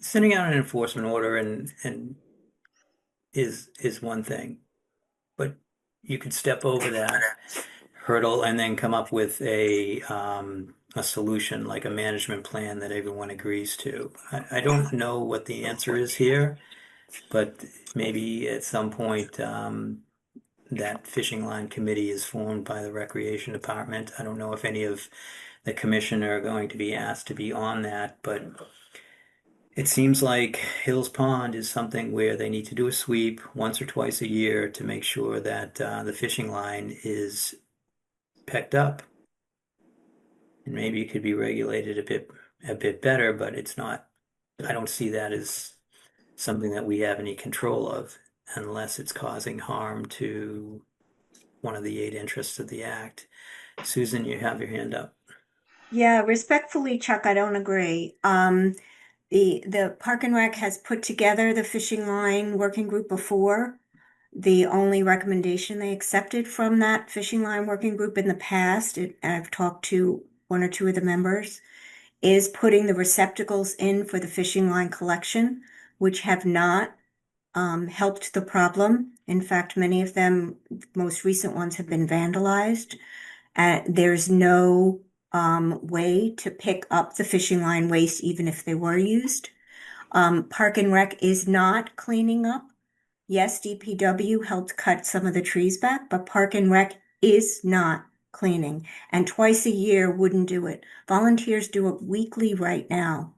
sending out an enforcement order and is one thing, but you could step over that hurdle and then come up with a solution, like a management plan that everyone agrees to. I don't know what the answer is here, but maybe at some point that fishing line committee is formed by the recreation department. I don't know if any of the commission are going to be asked to be on that, but It seems like Hills Pond is something where they need to do a sweep once or twice a year to make sure that the fishing line is pecked up. And maybe it could be regulated a bit better, but it's not, I don't see that as something that we have any control of unless it's causing harm to one of the 8 interests of the act. Susan, you have your hand up. Yeah, respectfully, Chuck, I don't agree. The Park and Rec has put together the fishing line working group before. The only recommendation they accepted from that fishing line working group in the past, I've talked to one or two of the members, is putting the receptacles in for the fishing line collection, which have not helped the problem. In fact, many of them, most recent ones, have been vandalized. There's no way to pick up the fishing line waste, even if they were used. Park and Rec is not cleaning up. Yes, DPW helped cut some of the trees back, but Park and Rec is not cleaning. And twice a year wouldn't do it. Volunteers do it weekly right now.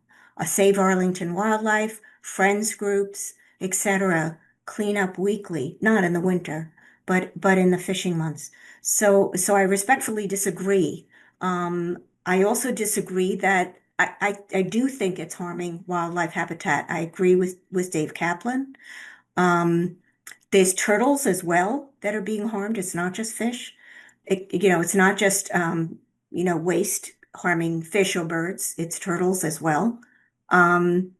Save Arlington Wildlife, friends groups, etc. clean up weekly, not in the winter, but in the fishing months. So I respectfully disagree. I also disagree that I do think it's harming wildlife habitat. I agree with Dave Kaplan. There's turtles as well that are being harmed. It's not just fish. It's not just waste harming fish or birds. It's turtles as well. Um,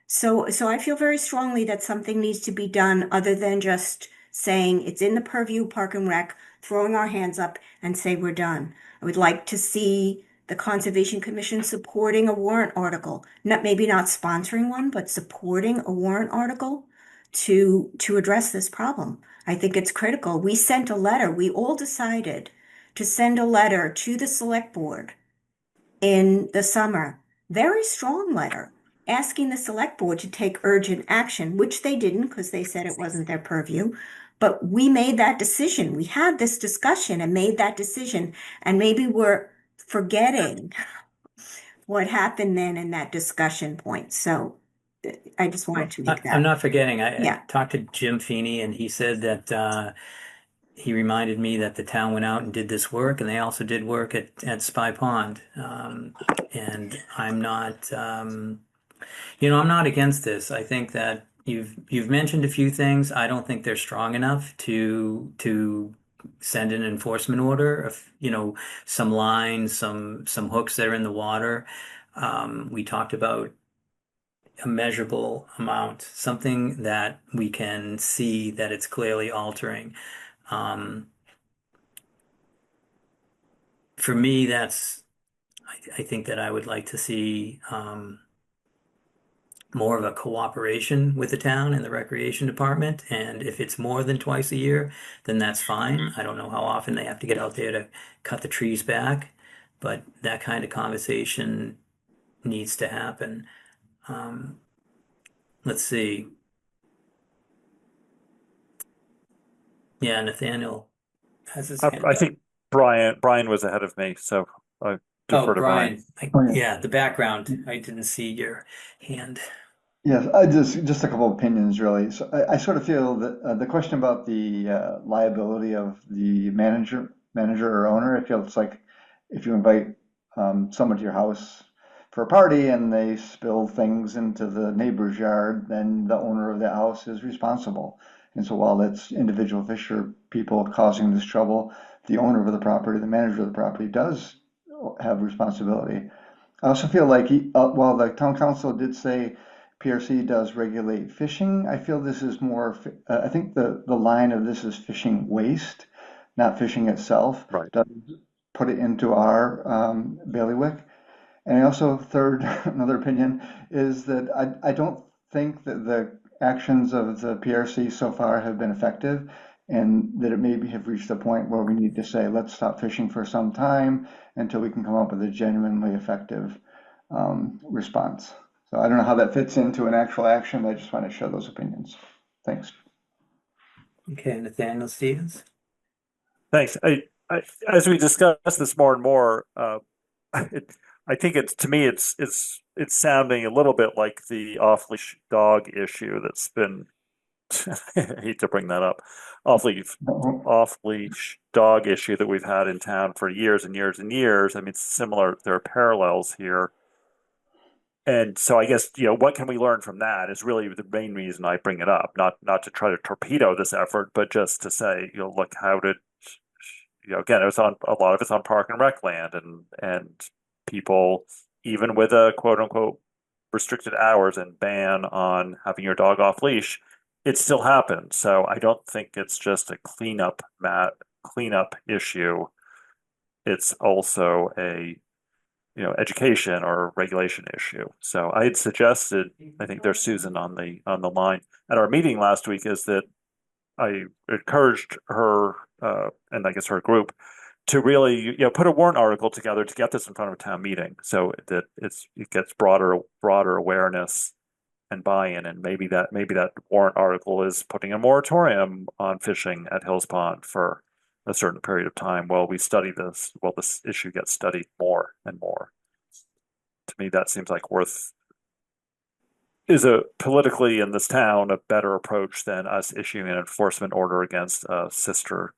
so I feel very strongly that something needs to be done other than just saying it's in the purview of Park and Rec, throwing our hands up and say we're done. I would like to see the Conservation Commission supporting a warrant article, maybe not sponsoring one, but supporting a warrant article to address this problem. I think it's critical. We sent a letter. We all decided to send a letter to the select board in the summer, very strong letter, asking the select board to take urgent action, which they didn't because they said it wasn't their purview. But we made that decision. We had this discussion and made that decision. And maybe we're forgetting what happened then in that discussion point. So I just wanted to make I'm that. not forgetting. I Yeah. talked to Jim Feeney, and he said that he reminded me that the town went out and did this work, and they also did work at Spy Pond. And I'm not, I'm not against this. I think that you've mentioned a few things. I don't think they're strong enough to send an enforcement order of, some lines, some hooks that are in the water. We talked about a measurable amount, something that we can see that it's clearly altering. Um, for me, I think that I would like to see more of a cooperation with the town and the recreation department. And if it's more than twice a year, then that's fine. I don't know how often they have to get out there to cut the trees back, but that kind of conversation needs to happen. Um, let's see. Yeah, Nathaniel has his hand I up. think Brian was ahead of me, so I defer Oh, to Brian. Brian, Oh, yeah. yeah, the background. I didn't see your hand. Yes, I just a couple of opinions really. So I sort of feel that the question about the liability of the manager or owner, I feel it's like if you invite someone to your house for a party and they spill things into the neighbor's yard, then the owner of the house is responsible. And so while it's individual fisher people causing this trouble, the owner of the property, the manager of the property does have responsibility. I also feel like while the town council did say PRC does regulate fishing, I feel this is more, I think the line of this is fishing waste, not fishing itself. Right. Doesn't put it into our bailiwick. And I also, another opinion is that I don't think that the actions of the PRC so far have been effective, and that it maybe have reached a point where we need to say, let's stop fishing for some time until we can come up with a genuinely effective response. So I don't know how that fits into an actual action, but I just want to share those opinions. Thanks. Okay, Nathaniel Stevens. Thanks. As we discuss this more and more, I think to me it's sounding a little bit like the off-leash dog issue that's been I hate to bring that up. Awfully off-leash dog issue that we've had in town for years and years and years. I mean, it's similar, there are parallels here. And so I guess, what can we learn from that is really the main reason I bring it up, not to try to torpedo this effort, but just to say, look, how did, again, it was on a lot of it's on park and rec land and people, even with a quote unquote restricted hours and ban on having your dog off leash, it still happens. So I don't think it's just a cleanup issue. It's also a education or regulation issue. So I had suggested, I think there's Susan on the line at our meeting last week, is that I encouraged her and I guess her group to really put a warrant article together to get this in front of a town meeting so that it gets broader awareness and buy-in, and maybe that warrant article is putting a moratorium on fishing at Hills Pond for a certain period of time while we study this, while this issue gets studied more and more. To me, that seems like is a politically in this town a better approach than us issuing an enforcement order against a sister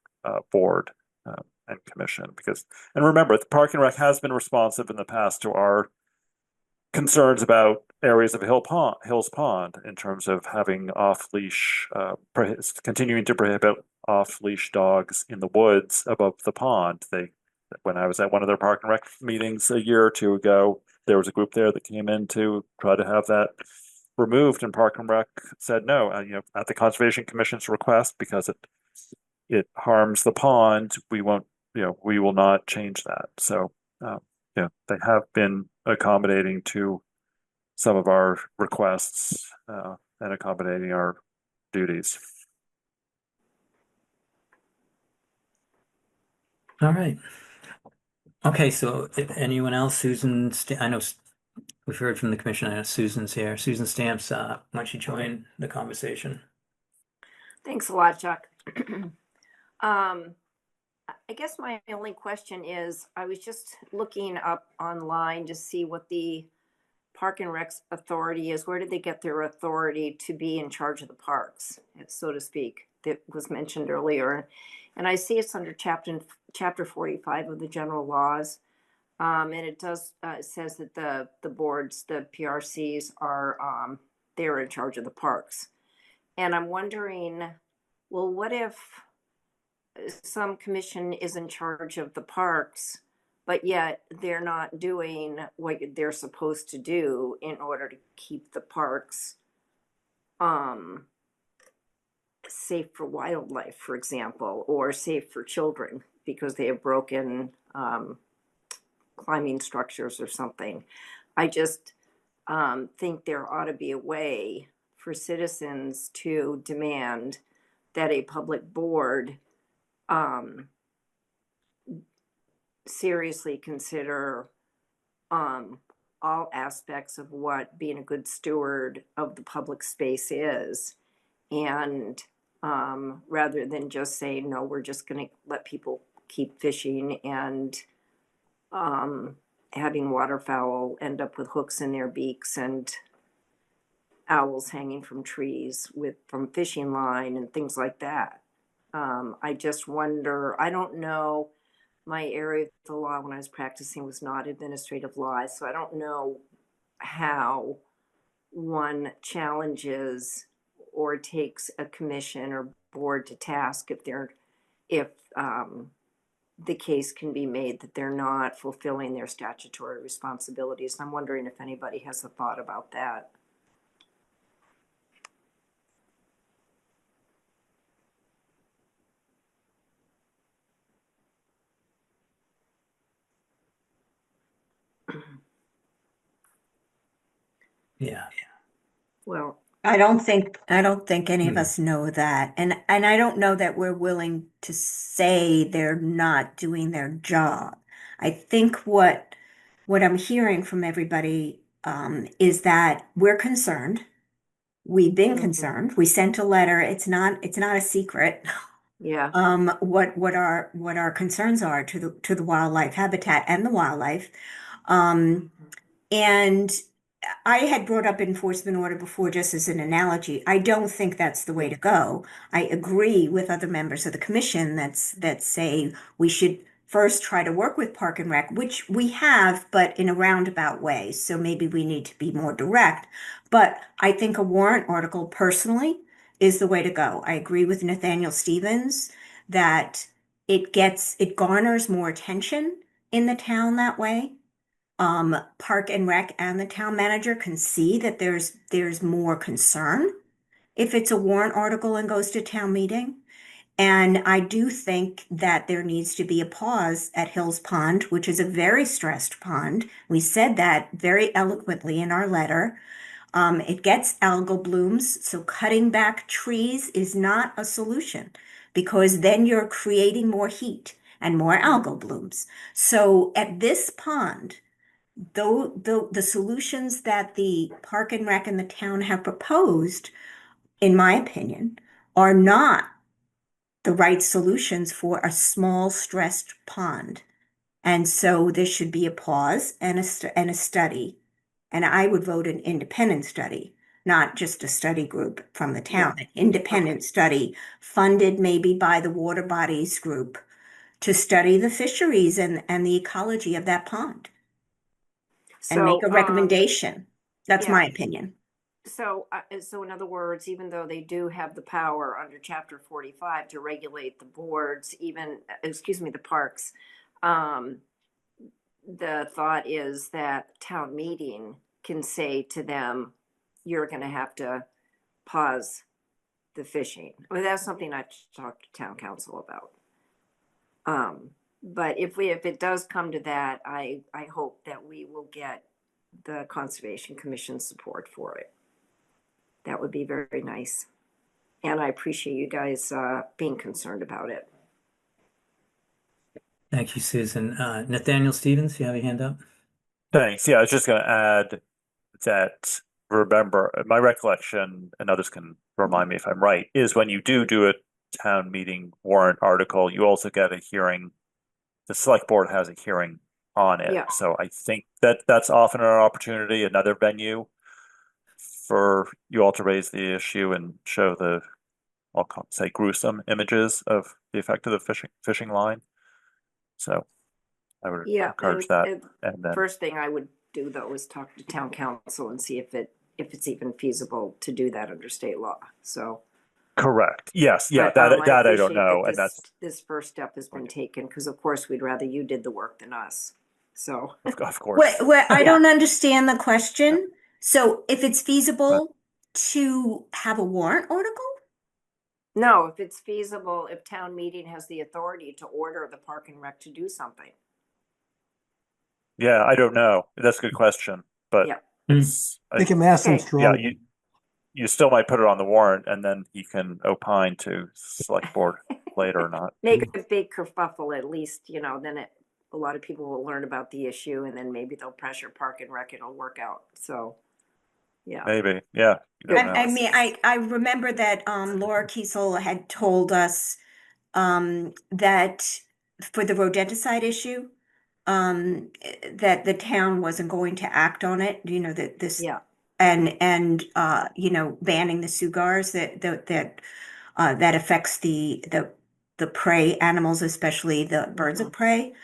board and commission. And remember, the Park and Rec has been responsive in the past to our concerns about areas of Hills Pond in terms of having off-leash, continuing to prohibit off-leash dogs in the woods above the pond. When I was at one of their Park and Rec meetings a year or two ago, there was a group there that came in to try to have that removed, and Park and Rec said no. At the Conservation Commission's request, because it harms the pond, we will not change that. So, they have been accommodating to some of our requests and accommodating our duties. All right. Okay, so if anyone else, Susan, I know we've heard from the commission. I know Susan's here. Susan Stamps, why don't you join the conversation? Thanks a lot, Chuck. I guess my only question is, I was just looking up online to see what the Park and Rec's authority is. Where did they get their authority to be in charge of the parks, so to speak, that was mentioned earlier? And I see it's under chapter 45 of the general laws. And it does, it says that the boards, the PRCs are, they're in charge of the parks. And I'm wondering, well, what if some commission is in charge of the parks, but yet they're not doing what they're supposed to do in order to keep the parks safe for wildlife, for example, or safe for children because they have broken climbing structures or something. I just think there ought to be a way for citizens to demand that a public board seriously consider all aspects of what being a good steward of the public space is, and rather than just say, no, we're just going to let people keep fishing and having waterfowl end up with hooks in their beaks and owls hanging from trees from fishing line and things like that. I just wonder, I don't know, my area of the law when I was practicing was not administrative law, so I don't know how one challenges or takes a commission or board to task if the case can be made that they're not fulfilling their statutory responsibilities. I'm wondering if anybody has a thought about that. Yeah. Well, I don't think any of us know that. And I don't know that we're willing to say they're not doing their job. I think what I'm hearing from everybody is that we're concerned. We've been concerned. We sent a letter. It's not a secret. yeah. What our concerns are to the wildlife habitat and the wildlife. And I had brought up enforcement order before, just as an analogy. I don't think that's the way to go. I agree with other members of the commission that say we should first try to work with Park and Rec, which we have, but in a roundabout way. So maybe we need to be more direct. But I think a warrant article personally is the way to go. I agree with Nathaniel Stevens that it garners more attention in the town that way. Park and Rec and the town manager can see that there's more concern if it's a warrant article and goes to town meeting. And I do think that there needs to be a pause at Hills Pond, which is a very stressed pond. We said that very eloquently in our letter. It gets algal blooms, so cutting back trees is not a solution because then you're creating more heat and more algal blooms. So at this pond, though the solutions that the Park and Rec and the town have proposed, in my opinion, are not the right solutions for a small stressed pond. And so there should be a pause and a study. And I would vote an independent study, not just a study group from the town, an independent study funded maybe by the water bodies group to study the fisheries and the ecology of that pond and make a recommendation. That's my opinion. So in other words, even though they do have the power under Chapter 45 to regulate the boards, the parks, the thought is that town meeting can say to them, you're going to have to pause the fishing. Well, that's something I talked to town council about. But if it does come to that, I hope that we will get the Conservation Commission support for it. That would be very nice. And I appreciate you guys being concerned about it. Thank you, Susan. Nathaniel Stevens, you have your hand up? Thanks. Yeah, I was just going to add that, remember, my recollection, and others can remind me if I'm right, is when you do a town meeting warrant article, you also get a hearing. The select board has a hearing on it. Yeah. So I think that's often an opportunity, another venue for you all to raise the issue and show I'll say gruesome images of the effect of the fishing line. So I would encourage that. And then first thing I would do though is talk to town council and see if it's even feasible to do that under state law. So correct. Yes. Yeah. But, that I don't know. And that's this first step has been taken because of course we'd rather you did the work than us. So of course. I don't understand the question. So if it's feasible to have a warrant article? no, if it's feasible, if town meeting has the authority to order the Park and Rec to do something. Yeah, I don't know. That's a good question, but Yeah. They can ask them strongly. Yeah, you still might put it on the warrant, and then you can opine to select board later or not. Make a big kerfuffle at least, then a lot of people will learn about the issue, and then maybe they'll pressure Park and Rec. It'll work out. So, yeah. Maybe, yeah. I mean, I remember that Laura Kiesel had told us that for the rodenticide issue, that the town wasn't going to act on it. That this and banning the sugars that affects the prey animals, especially the birds of prey.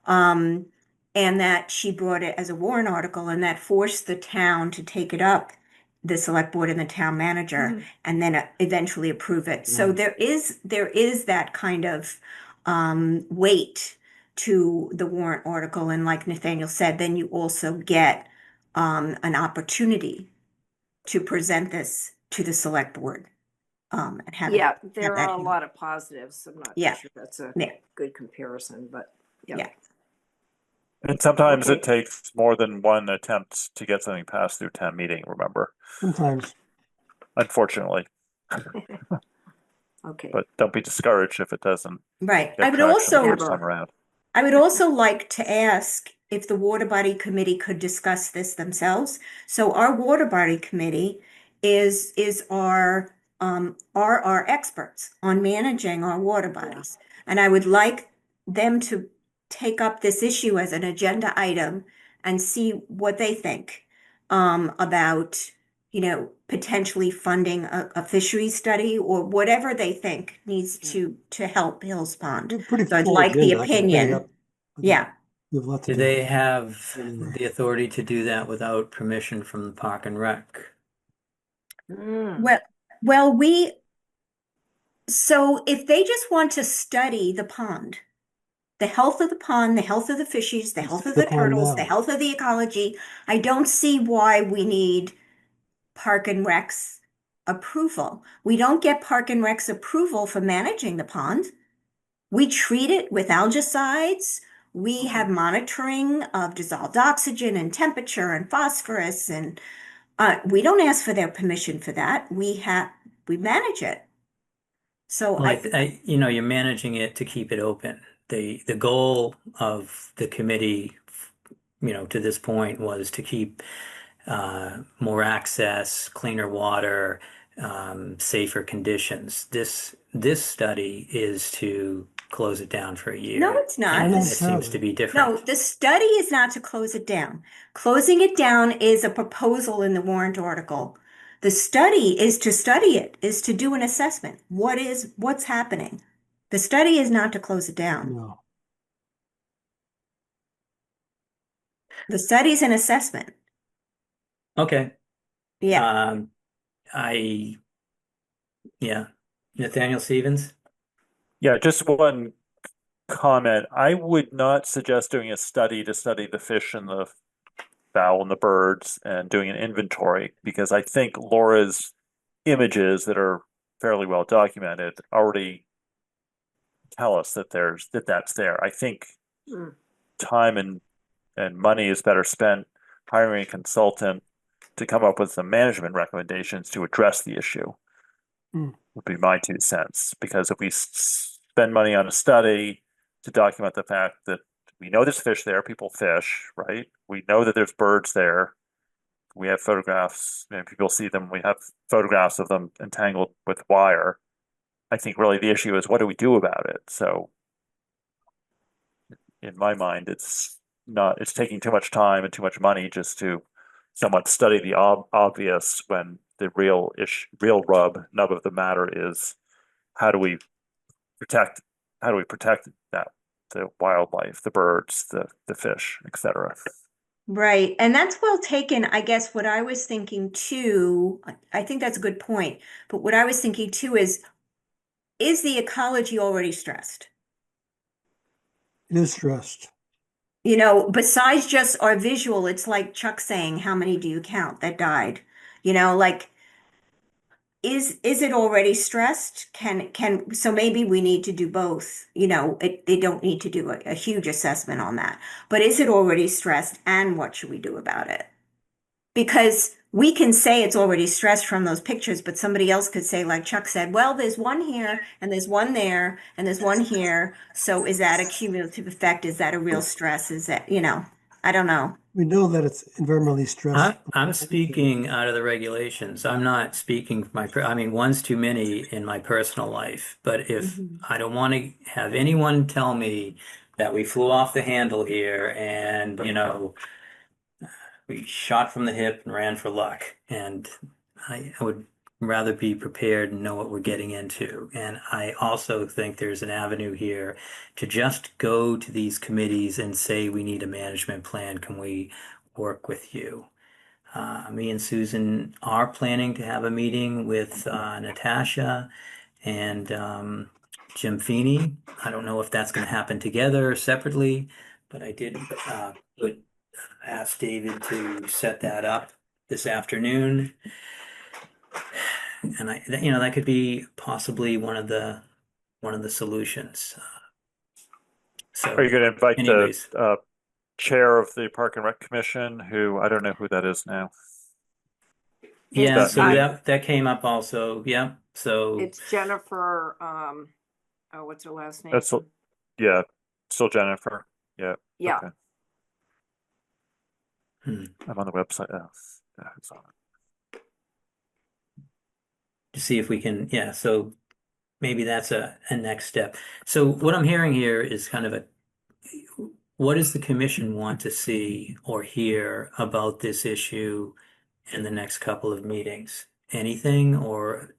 And that she brought it as a warrant article, and that forced the town to take it up, the select board and the town manager, and then eventually approve it. So there is that kind of weight to the warrant article, and like Nathaniel said, then you also get an opportunity to present this to the select board. And have there are a lot of positives. I'm not sure that's a good comparison, but yeah. And sometimes it takes more than one attempt to get something passed through town meeting, remember? Sometimes. Unfortunately. Okay. But don't be discouraged if it doesn't. Right. I would also like to ask if the water body committee could discuss this themselves. So our water body committee is our experts on managing our water bodies. And I would like them to take up this issue as an agenda item and see what they think about, potentially funding a fisheries study or whatever they think needs to help Hills Pond. It's a pretty So I'd full like the agenda. I can bang it opinion. up. Yeah. We have a lot to Do do. they have Anyway. the authority to do that without permission from the Park and Rec? Well, so if they just want to study the pond, the health of the pond, the health of the fishes, the health of The the pond turtles, the now. health of the ecology, I don't see why we need Park and Rec's approval. We don't get Park and Rec's approval for managing the pond. We treat it with algicides. We have monitoring of dissolved oxygen and temperature and phosphorus, and we don't ask for their permission for that. We manage it. So Like, you're managing it to keep it open. The goal of the committee, to this point was to keep more access, cleaner water, safer conditions. This study is to close it down for a year. No, it's not. And Not it seems to be different. No, the study is not to close it down. Closing it down is a proposal in the warrant article. The study is to study it, is to do an assessment. What's happening? The study is not to close it down. No. The study's an assessment. Okay. Yeah. Yeah. Nathaniel Stevens? Yeah, just one comment. I would not suggest doing a study to study the fish and the fowl and the birds and doing an inventory, because I think Laura's images that are fairly well documented already tell us that that's there. I think time and money is better spent hiring a consultant to come up with some management recommendations to address the issue. Would be my 2 cents. Because if we spend money on a study to document the fact that we know there's fish there, people fish, right? We know that there's birds there. We have photographs, people see them. We have photographs of them entangled with wire. I think really the issue is, what do we do about it? So in my mind, it's taking too much time and too much money just to somewhat study the obvious, when the real nub of the matter is, how do we protect that, the wildlife, the birds, the fish, etc. Right. And that's well taken. I guess what I was thinking too, I think that's a good point. But what I was thinking too is the ecology already stressed? It is stressed. Besides just our visual, it's like Chuck saying, how many do you count that died? Like, is it already stressed? So maybe we need to do both. They don't need to do a huge assessment on that. But is it already stressed, and what should we do about it? Because we can say it's already stressed from those pictures, but somebody else could say, like Chuck said, well, there's one here and there's one there and there's one here. So is that a cumulative effect? Is that a real stress? Is that, I don't know. We know that it's environmentally stressed. I'm speaking out of the regulations. I'm not speaking for one's too many in my personal life. But if I don't want to have anyone tell me that we flew off the handle here and, we shot from the hip and ran for luck. And I would rather be prepared and know what we're getting into. And I also think there's an avenue here to just go to these committees and say, we need a management plan. Can we work with you? Me and Susan are planning to have a meeting with Natasha and Jim Feeney. I don't know if that's going to happen together or separately, but I did ask David to set that up this afternoon. And that could be possibly one of the solutions. So, Are you going to invite anyways, the chair of the Park and Rec Commission, who I don't know who that is now? yeah, It's, so that came up also. Yeah, so it's Jennifer, oh, what's her last name? That's yeah, still Jennifer. Yeah. Yeah. Okay. I'm on the website. Oh, yeah, it's on it. to see if we can, yeah, so maybe that's a next step. So what I'm hearing here is kind of what does the commission want to see or hear about this issue in the next couple of meetings? Anything, or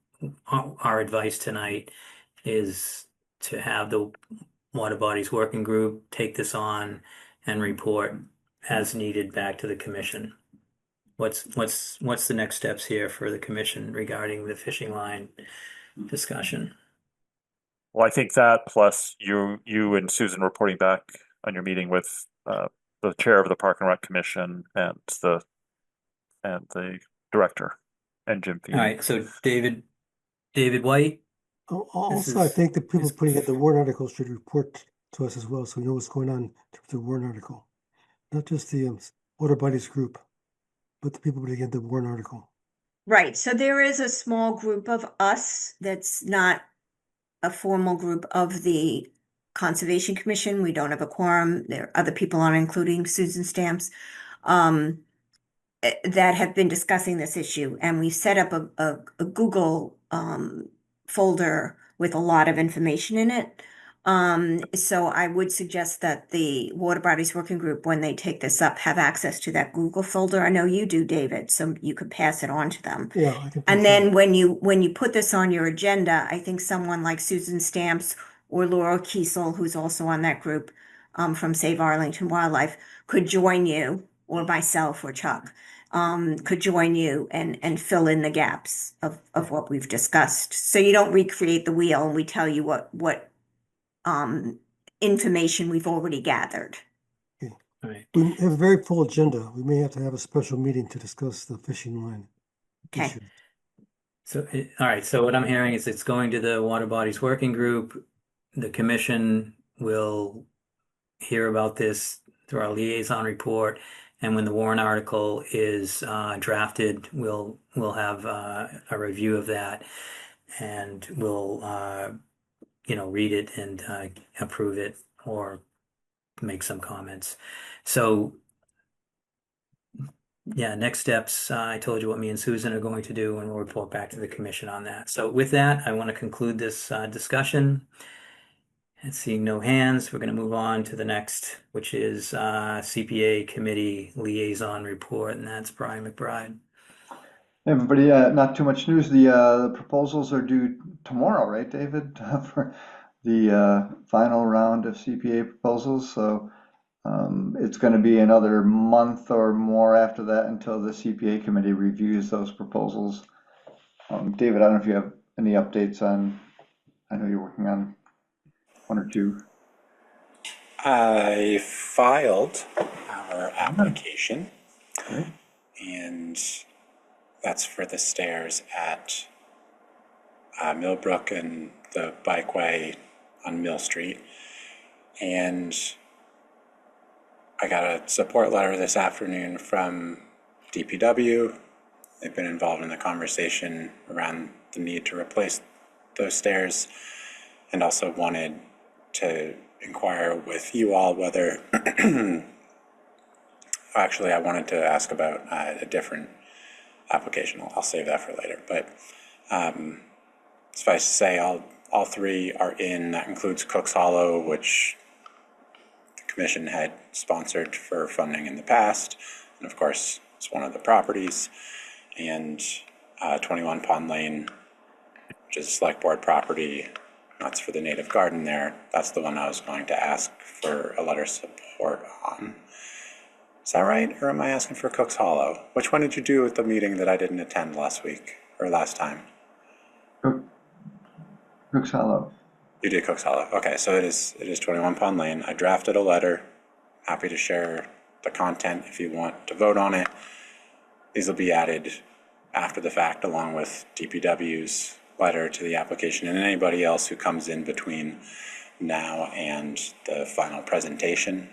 our advice tonight is to have the Water Bodies Working Group take this on and report as needed back to the commission? What's the next steps here for the commission regarding the fishing line discussion? Well, I think that plus you and Susan reporting back on your meeting with the chair of the Park and Rec Commission and the director and Jim All Feeney. right, so David White, Also, I think the people putting out the warrant article should report to us as well, so we know what's going on in terms of the warrant article. Not just the Water Bodies group, but the people putting in the warrant article. Right, so there is a small group of us that's not a formal group of the Conservation Commission. We don't have a quorum. There are other people on, including Susan Stamps, that have been discussing this issue. And we set up a Google folder with a lot of information in it. So I would suggest that the Water Bodies Working Group, when they take this up, have access to that Google folder. I know you do, David, so you could pass it on to them. Yeah, I can. And then when you put this on your agenda, I think someone like Susan Stamps or Laura Kiesel, who's also on that group from Save Arlington Wildlife, could join you, or myself or Chuck, could join you and fill in the gaps of what we've discussed. So you don't recreate the wheel and we tell you what information we've already gathered. Okay. right. We have a very full agenda. We may have to have a special meeting to discuss the fishing line Okay. issue. So, all right, so what I'm hearing is it's going to the Water Bodies Working Group. The commission will hear about this through our liaison report. And when the warrant article is drafted, we'll have a review of that, and we'll read it and approve it or make some comments. So yeah, next steps, I told you what me and Susan are going to do, and we'll report back to the commission on that. So with that, I want to conclude this discussion. And seeing no hands, we're going to move on to the next, which is CPA Committee Liaison Report, and that's Brian McBride. Hey, everybody, not too much news. The proposals are due tomorrow, right, David, for the final round of CPA proposals. So it's going to be another month or more after that until the CPA committee reviews those proposals. David, I don't know if you have any updates on, I know you're working on one or two. I filed our application, Great. and that's for the stairs at Millbrook and the bikeway on Mill Street. And I got a support letter this afternoon from DPW. They've been involved in the conversation around the need to replace those stairs, and also wanted to inquire with you all whether actually I wanted to ask about a different application. I'll save that for later, but suffice to say all three are in. That includes Cook's Hollow, which the commission had sponsored for funding in the past, and of course it's one of the properties, and 21 Pond Lane, which is a select board property. That's for the native garden there. That's the one I was going to ask for a letter of support on. Is that right? Or am I asking for Cook's Hollow? Which one did you do at the meeting that I didn't attend last week or last time? Cook's Hollow. You did Cook's Hollow. Okay, so it is 21 Pond Lane. I drafted a letter. Happy to share the content if you want to vote on it. These will be added after the fact along with DPW's letter to the application, and anybody else who comes in between now and the final presentation.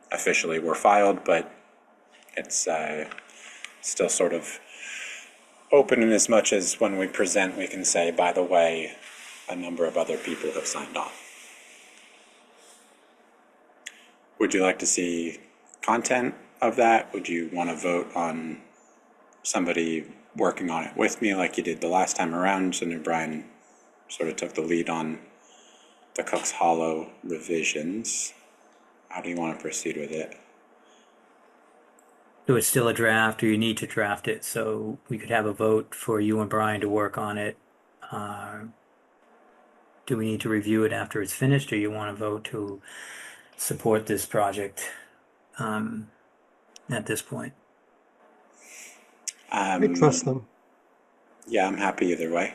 Officially were filed, but it's still sort of open in as much as when we present we can say, by the way, a number of other people have signed on. Would you like to see content of that? Would you want to vote on somebody working on it with me like you did the last time around? So Brian sort of took the lead on the Cooks Hollow revisions. How do you want to proceed with it? So it's still a draft, or you need to draft it, so we could have a vote for you and Brian to work on it. Do we need to review it after it's finished, or you want to vote to support this project at this point? I trust them. Yeah, I'm happy either way.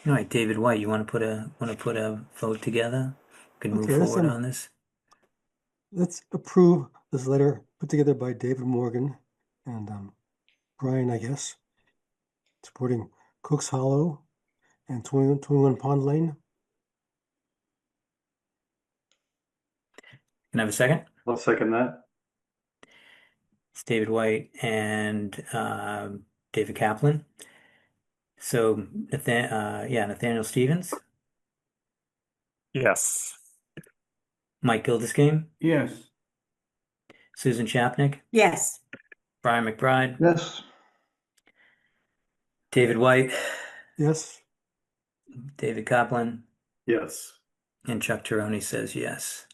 All right, David White, you want to put a vote together? Can move Okay, forward on this. let's approve this letter put together by David Morgan and Brian, I guess, supporting Cooks Hollow and 21 Pond Lane. Can I have a second? I'll second that. It's David White and David Kaplan. So, Nathaniel Stevens, Yes. Mike Gilderscame, Yes. Susan Chapnick, Yes. Brian McBride, Yes, David White, Yes. David Kaplan, Yes. and Chuck Tironi says yes.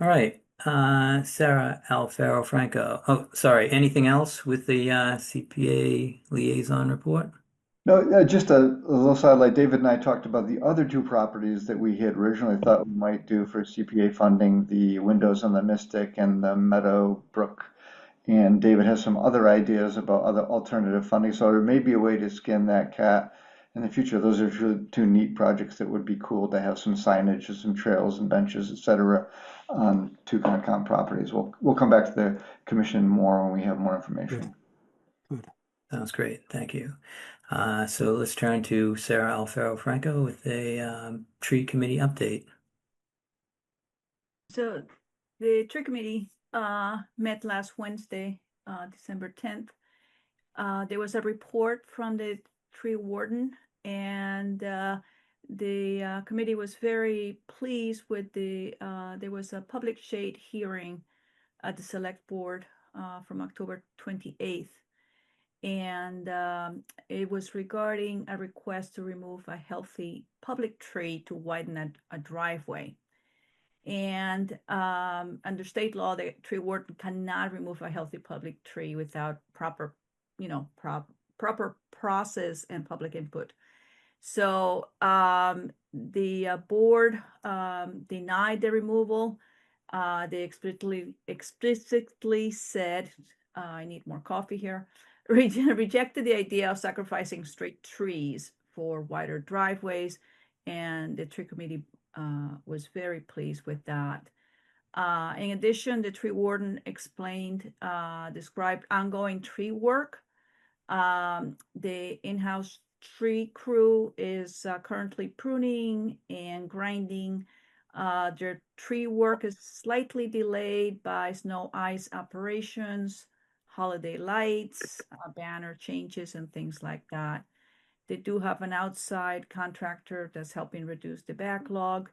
All right, Sarah Alfaro Franco. Oh, sorry. Anything else with the CPA liaison report? no, just a little sidelight. David and I talked about the other two properties that we had originally thought we might do for CPA funding, the Windows on the Mystic and the Meadow Brook. And David has some other ideas about other alternative funding. So there may be a way to skin that cat in the future. Those are two neat projects that would be cool to have some signage and some trails and benches, etc., on two Concom properties. We'll come back to the commission more when we have more information. Good. Sounds great. Thank you. So let's turn to Sarah Alfaro Franco with a tree committee update. So the tree committee met last Wednesday, December 10th. There was a report from the tree warden, and the committee was very pleased with there was a public shade hearing at the select board from October 28th. And it was regarding a request to remove a healthy public tree to widen a driveway. And under state law, the tree warden cannot remove a healthy public tree without proper, proper process and public input. So the board denied the removal. They explicitly said, I need more coffee here, rejected the idea of sacrificing straight trees for wider driveways, and the tree committee was very pleased with that. In addition, the tree warden described ongoing tree work. The in-house tree crew is currently pruning and grinding. Their tree work is slightly delayed by snow ice operations, holiday lights, banner changes, and things like that. They do have an outside contractor that's helping reduce the backlog,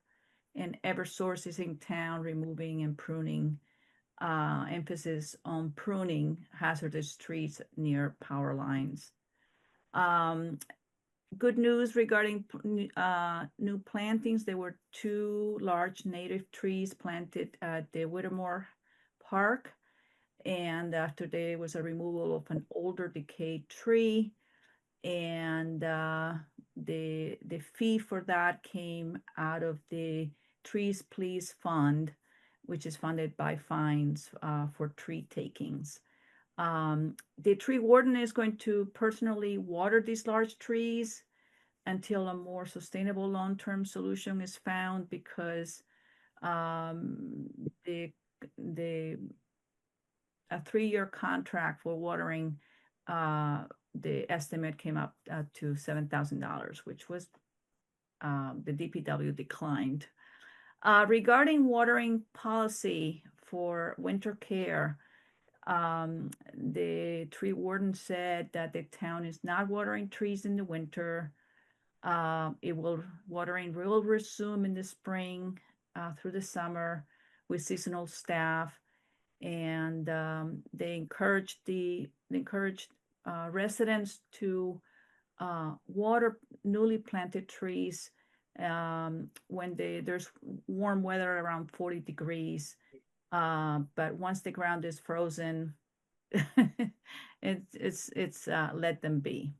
and Eversource is in town removing and pruning, emphasis on pruning hazardous trees near power lines. Good news regarding new plantings. There were 2 large native trees planted at the Whittemore Park, and after there was a removal of an older decayed tree, and the fee for that came out of the Trees Please Fund, which is funded by fines for tree takings. The tree warden is going to personally water these large trees until a more sustainable long-term solution is found, because a 3-year contract for watering, the estimate came up to $7,000, which was the DPW declined. Regarding watering policy for winter care, the tree warden said that the town is not watering trees in the winter. Watering will resume in the spring through the summer with seasonal staff, and they encouraged residents to water newly planted trees when there's warm weather around 40 degrees. But once the ground is frozen, it's let them be.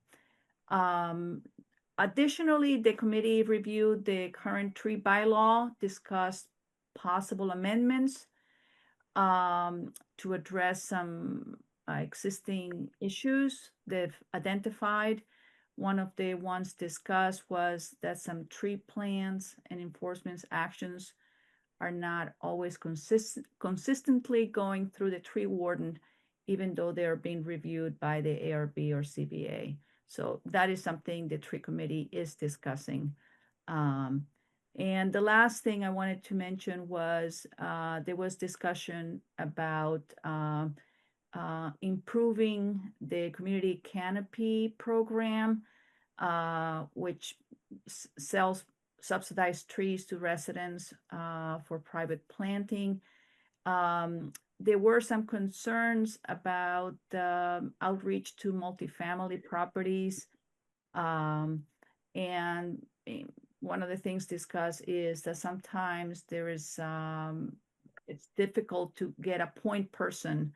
Additionally, the committee reviewed the current tree bylaw, discussed possible amendments to address some existing issues they've identified. One of the ones discussed was that some tree plants and enforcement actions are not always consistently going through the tree warden, even though they are being reviewed by the ARB or CBA. So that is something the tree committee is discussing. And the last thing I wanted to mention was there was discussion about improving the community canopy program, which sells subsidized trees to residents for private planting. There were some concerns about outreach to multifamily properties. And one of the things discussed is that sometimes there is, it's difficult to get a point person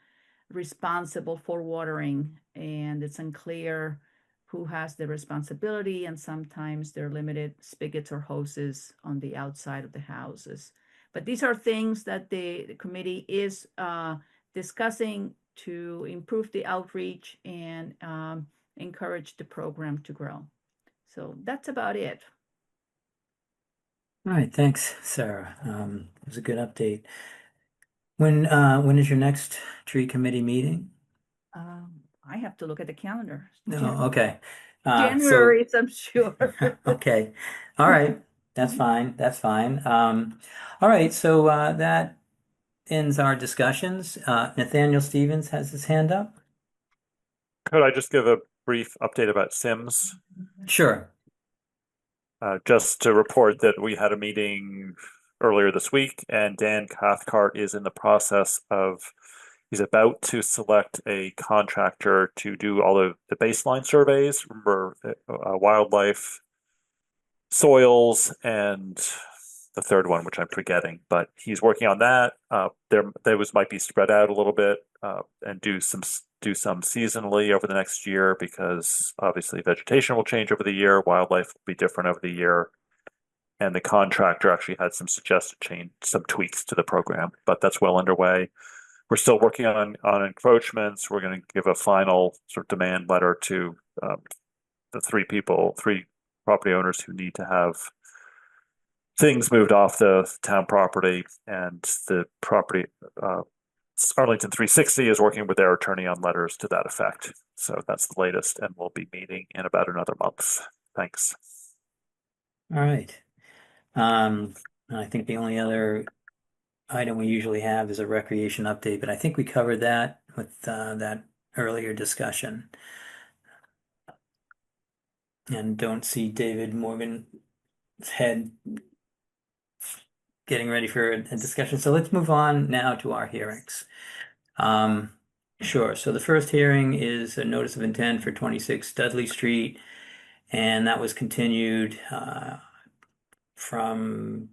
responsible for watering, and it's unclear who has the responsibility, and sometimes there are limited spigots or hoses on the outside of the houses. But these are things that the committee is discussing to improve the outreach and encourage the program to grow. So that's about it. All right, thanks, Sarah. It was a good update. When is your next tree committee meeting? I have to look at the calendar. No, okay. January, I'm sure. Okay. All right. That's fine. That's fine. All right. So that ends our discussions. Nathaniel Stevens has his hand up. Could I just give a brief update about Sims? Sure. Just to report that we had a meeting earlier this week, and Dan Cathcart is in the process of, he's about to select a contractor to do all of the baseline surveys for wildlife, soils, and the third one, which I'm forgetting, but he's working on that. Those might be spread out a little bit and do some seasonally over the next year, because obviously vegetation will change over the year, wildlife will be different over the year, and the contractor actually had some suggested some tweaks to the program, but that's well underway. We're still working on encroachments. We're going to give a final sort of demand letter to the three property owners who need to have things moved off the town property, and the property, Arlington 360 is working with their attorney on letters to that effect. So that's the latest, and we'll be meeting in about another month. Thanks. All right. I think the only other item we usually have is a recreation update, but I think we covered that with that earlier discussion. And don't see David Morgan's head getting ready for a discussion. So let's move on now to our hearings. Sure. So the first hearing is a notice of intent for 26 Dudley Street, and that was continued from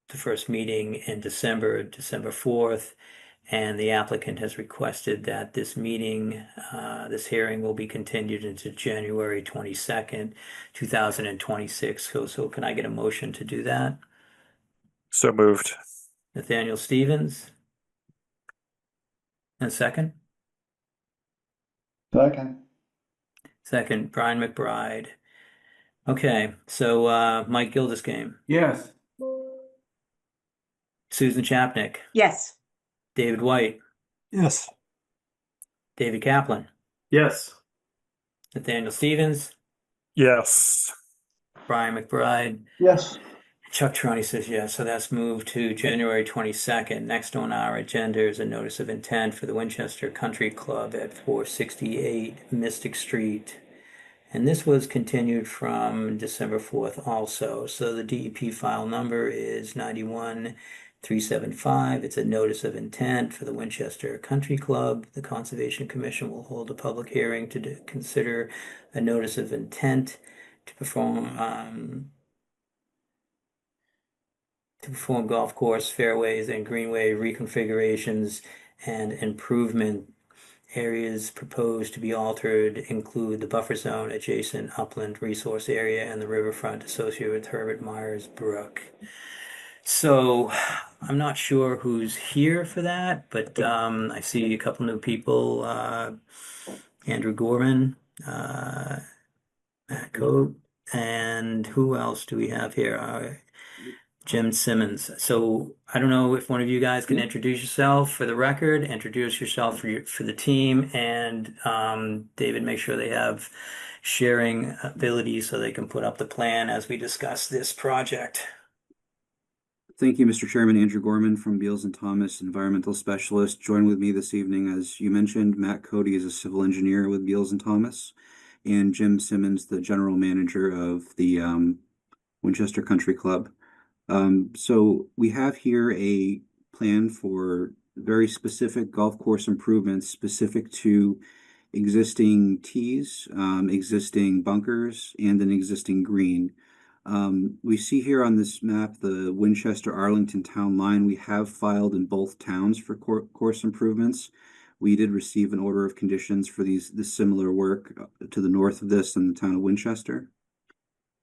the first meeting in December 4th. And the applicant has requested that this hearing will be continued into January 22nd, 2026. So can I get a motion to do that? So moved. Nathaniel Stevens. And second? Second, Brian McBride. Okay, so Mike Gildersgame, Yes. Susan Chapnick, Yes. David White, Yes. David Kaplan, Yes. Nathaniel Stevens, Yes. Brian McBride, Yes. Chuck Troni says yes, so that's moved to January 22nd. Next on our agenda is a notice of intent for the Winchester Country Club at 468 Mystic Street. And this was continued from December 4th also. So the DEP file number is 91375. It's a notice of intent for the Winchester Country Club. The Conservation Commission will hold a public hearing to consider a notice of intent to perform to perform golf course fairways and greenway reconfigurations and improvement. Areas proposed to be altered include the buffer zone, adjacent upland resource area, and the riverfront associated with Herbert Myers Brook. So I'm not sure who's here for that, but I see a couple new people. Andrew Gorman, Matt Coe, and who else do we have here? Jim Simmons. So I don't know if one of you guys can introduce yourself for the record, introduce yourself for the team, and David, make sure they have sharing ability so they can put up the plan as we discuss this project. Thank you, Mr. Chairman. Andrew Gorman from Beals and Thomas, Environmental Specialist. Join with me this evening, as you mentioned, Matt Cody is a civil engineer with Beals and Thomas, and Jim Simmons, the general manager of the Winchester Country Club. So we have here a plan for very specific golf course improvements specific to existing tees, existing bunkers, and an existing green. We see here on this map the Winchester-Arlington town line. We have filed in both towns for course improvements. We did receive an order of conditions for this similar work to the north of this in the town of Winchester.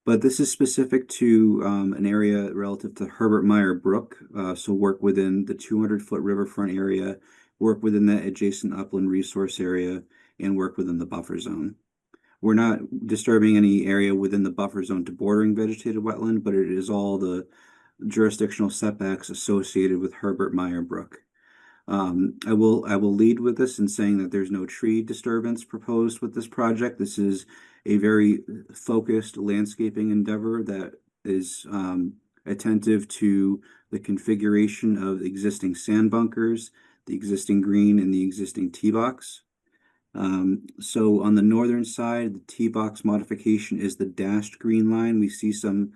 But this is specific to an area relative to Herbert Meyer Brook. So work within the 200-foot riverfront area, work within that adjacent upland resource area, and work within the buffer zone. We're not disturbing any area within the buffer zone to bordering vegetated wetland, but it is all the jurisdictional setbacks associated with Herbert Meyer Brook. I will lead with this in saying that there's no tree disturbance proposed with this project. This is a very focused landscaping endeavor that is attentive to the configuration of existing sand bunkers, the existing green, and the existing tee box. So on the northern side, the tee box modification is the dashed green line. We see some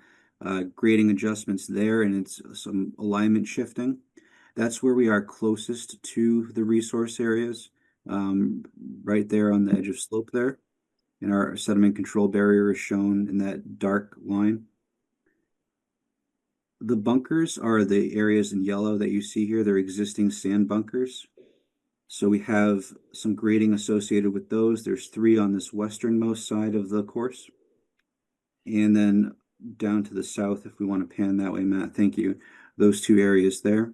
grading adjustments there, and it's some alignment shifting. That's where we are closest to the resource areas, right there on the edge of slope there. And our sediment control barrier is shown in that dark line. The bunkers are the areas in yellow that you see here. They're existing sand bunkers. So we have some grading associated with those. There's 3 on this westernmost side of the course. And then down to the south, if we want to pan that way, Matt, thank you. Those 2 areas there.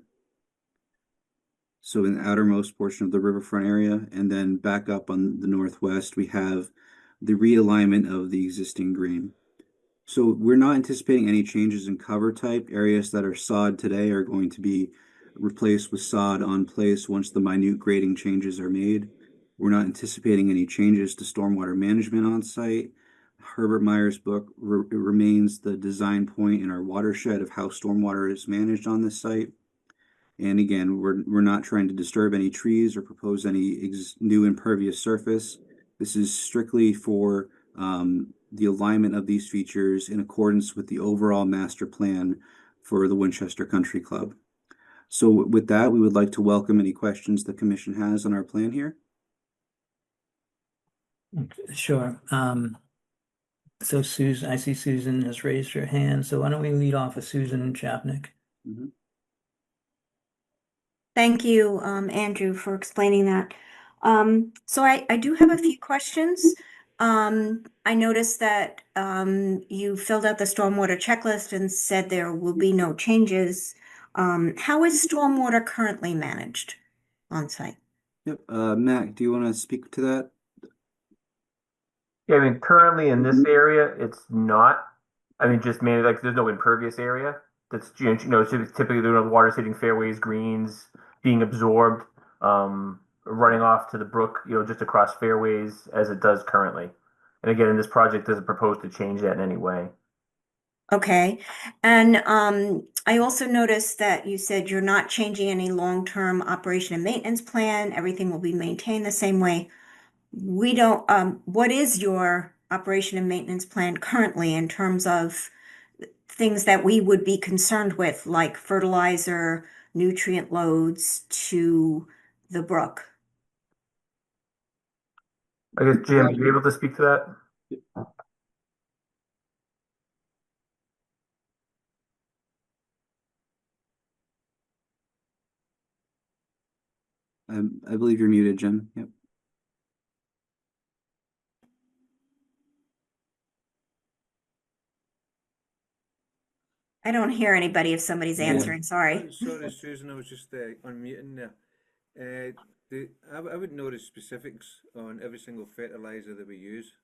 So in the outermost portion of the riverfront area, and then back up on the northwest, we have the realignment of the existing green. So we're not anticipating any changes in cover type. Areas that are sod today are going to be replaced with sod on place once the minute grading changes are made. We're not anticipating any changes to stormwater management on site. Herbert Myers Brook remains the design point in our watershed of how stormwater is managed on this site. And again, we're not trying to disturb any trees or propose any new impervious surface. This is strictly for the alignment of these features in accordance with the overall master plan for the Winchester Country Club. So with that, we would like to welcome any questions the commission has on our plan here. Sure. So Susan, I see Susan has raised her hand. So why don't we lead off with Susan Chapnick? Mm-hmm. Thank you, Andrew, for explaining that. So I do have a few questions. I noticed that you filled out the stormwater checklist and said there will be no changes. How is stormwater currently managed on site? Yep. Matt, do you want to speak to that? Yeah, I mean, currently in this area, it's not. I mean, just mainly like there's no impervious area. That's typically there are water sitting fairways, greens being absorbed, running off to the brook, just across fairways as it does currently. And again, in this project doesn't propose to change that in any way. Okay. And I also noticed that you said you're not changing any long-term operation and maintenance plan. Everything will be maintained the same way. We don't, what is your operation and maintenance plan currently in terms of things that we would be concerned with, like fertilizer, nutrient loads to the brook? I guess, Jim, are you able to speak to that? I believe you're muted, Jim. Yep. I don't hear anybody if somebody's Yeah. answering, sorry. Sorry, Susan, I was just unmuting there. I would know the specifics on every single fertilizer that we use.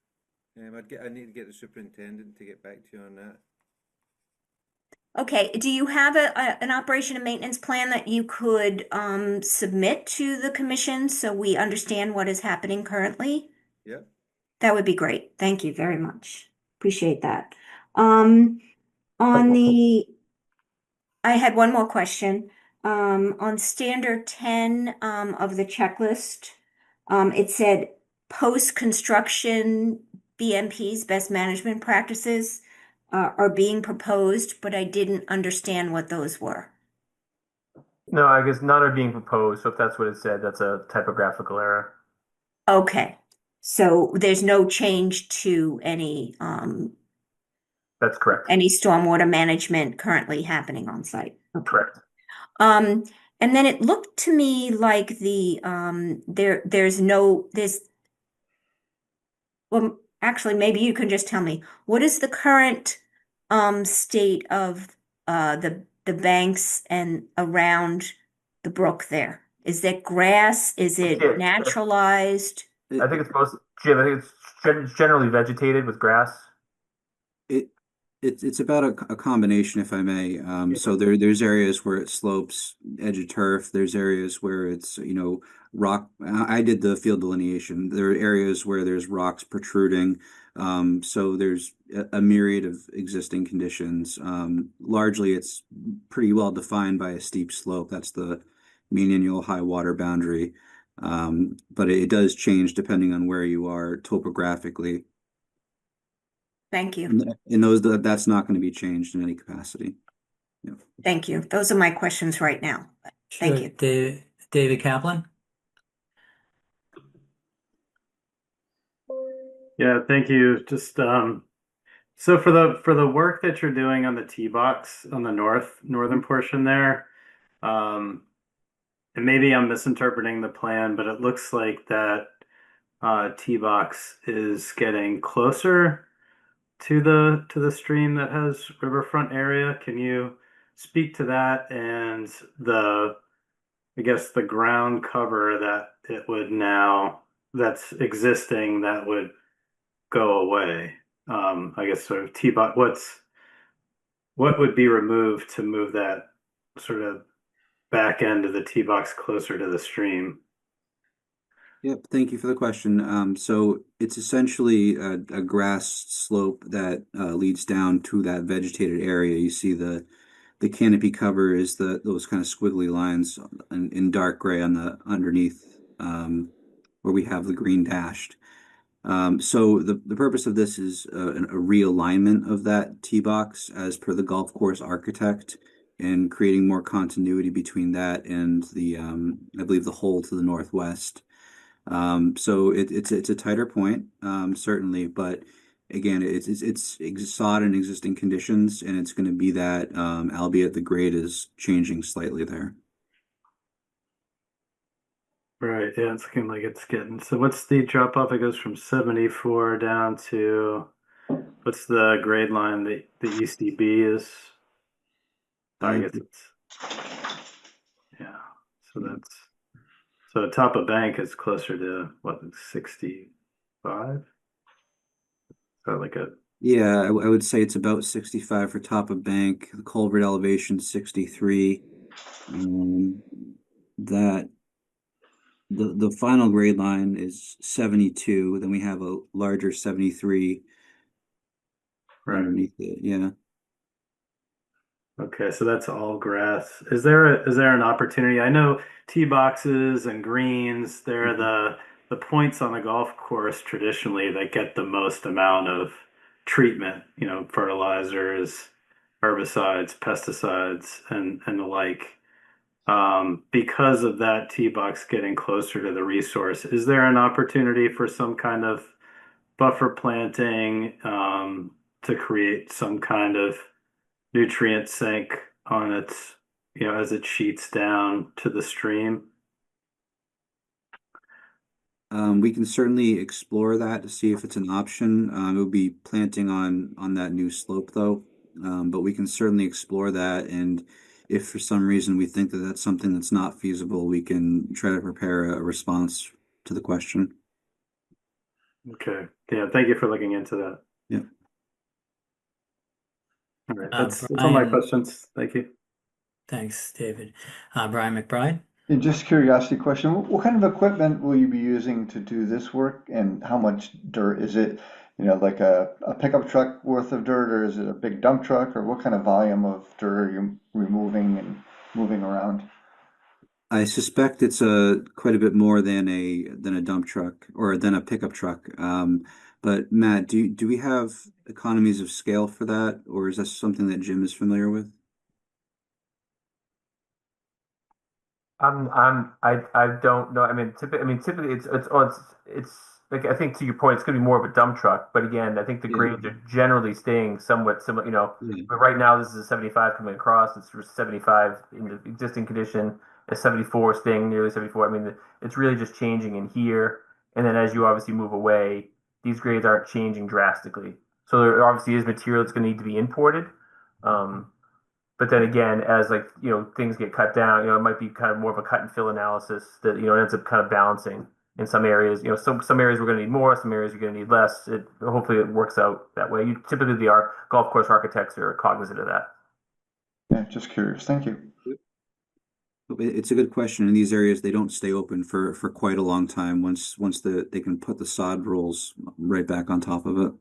I need to get the superintendent to get back to you on that. Okay, do you have an operation and maintenance plan that you could submit to the commission so we understand what is happening currently? Yep. That would be great. Thank you very much. Appreciate that. On the, I had one more question. On standard 10 of the checklist, it said post-construction BMPs, best management practices, are being proposed, but I didn't understand what those were. No, I guess none are being proposed. So if that's what it said, that's a typographical error. Okay, so there's no change to That's correct. any stormwater management currently happening on site. Okay. Correct. And then it looked to me like well, actually, maybe you can just tell me, what is the current state of the banks and around the brook there? Is there grass? Is it Yeah. naturalized? I think it's most, Jim, I think it's generally vegetated with grass. It's about a combination, if I may. So there's areas where it slopes, edge of turf. There's areas where it's, rock. I did the field delineation. There are areas where there's rocks protruding. So there's a myriad of existing conditions. Largely, it's pretty well defined by a steep slope. That's the mean annual high water boundary. But it does change depending on where you are topographically. Thank you. In that's not going to be changed in any capacity. Yeah. Thank you. Those are my questions right now. Thank Sure. you. David Kaplan? Yeah, thank you. Just so for the work that you're doing on the tee box on the northern portion there, and maybe I'm misinterpreting the plan, but it looks like that tee box is getting closer to the stream that has riverfront area. Can you speak to that and I guess the ground cover that it would now that's existing that would go away? I guess sort of T-bot, what would be removed to move that sort of back end of the tee box closer to the stream? Yep, thank you for the question. So it's essentially a grass slope that leads down to that vegetated area. You see the canopy cover is those kind of squiggly lines in dark gray on the underneath where we have the green dashed. So the purpose of this is a realignment of that tee box as per the golf course architect and creating more continuity between that and the I believe the hole to the northwest. So it's a tighter point, certainly, but again, it's sod in existing conditions, and it's going to be that, albeit the grade is changing slightly there. Right, yeah, it's looking like it's getting. So what's the drop off? It goes from 74 down to what's the grade line that the ECB is? I guess it's yeah. So top of bank is closer to what 65? So like a Yeah, I would say it's about 65 for top of bank. The culvert elevation 63. That the final grade line is 72. Then we have a larger 73 underneath it. Yeah. Okay, so that's all grass. Is there an opportunity? I know tee boxes and greens, they're the points on the golf course traditionally that get the most amount of treatment, fertilizers, herbicides, pesticides, and the like. Because of that tee box getting closer to the resource, is there an opportunity for some kind of buffer planting, to create some kind of nutrient sink on its, as it sheets down to the stream? We can certainly explore that to see if it's an option. It would be planting on that new slope though. But we can certainly explore that, and if for some reason we think that that's something that's not feasible, we can try to prepare a response to the question. Okay. Yeah, thank you for looking into that. Yeah. All right. That's all my questions. Thank you. Thanks, David. Brian McBride? And just curiosity question, what kind of equipment will you be using to do this work, and how much dirt? Is it, like a pickup truck worth of dirt, or is it a big dump truck, or what kind of volume of dirt are you removing and moving around? I suspect it's quite a bit more than a dump truck or than a pickup truck. But Matt, do we have economies of scale for that, or is that something that Jim is familiar with? I don't know. Typically it's like, I think to your point, it's going to be more of a dump truck. But again, I think the Yeah. grades are generally staying somewhat similar. Yeah. But right now this is a 75 coming across. It's 75 in the existing condition. A 74 staying nearly 74. It's really just changing in here. And then as you obviously move away, these grades aren't changing drastically. So there obviously is material that's going to need to be imported. But then again, as things get cut down, it might be kind of more of a cut and fill analysis that ends up kind of balancing in some areas. Some areas we're going to need more, some areas you're going to need less. Hopefully it works out that way. Typically the golf course architects are cognizant of that. Yeah, just curious. Thank you. It's a good question. In these areas, they don't stay open for quite a long time once they can put the sod rolls right back on top of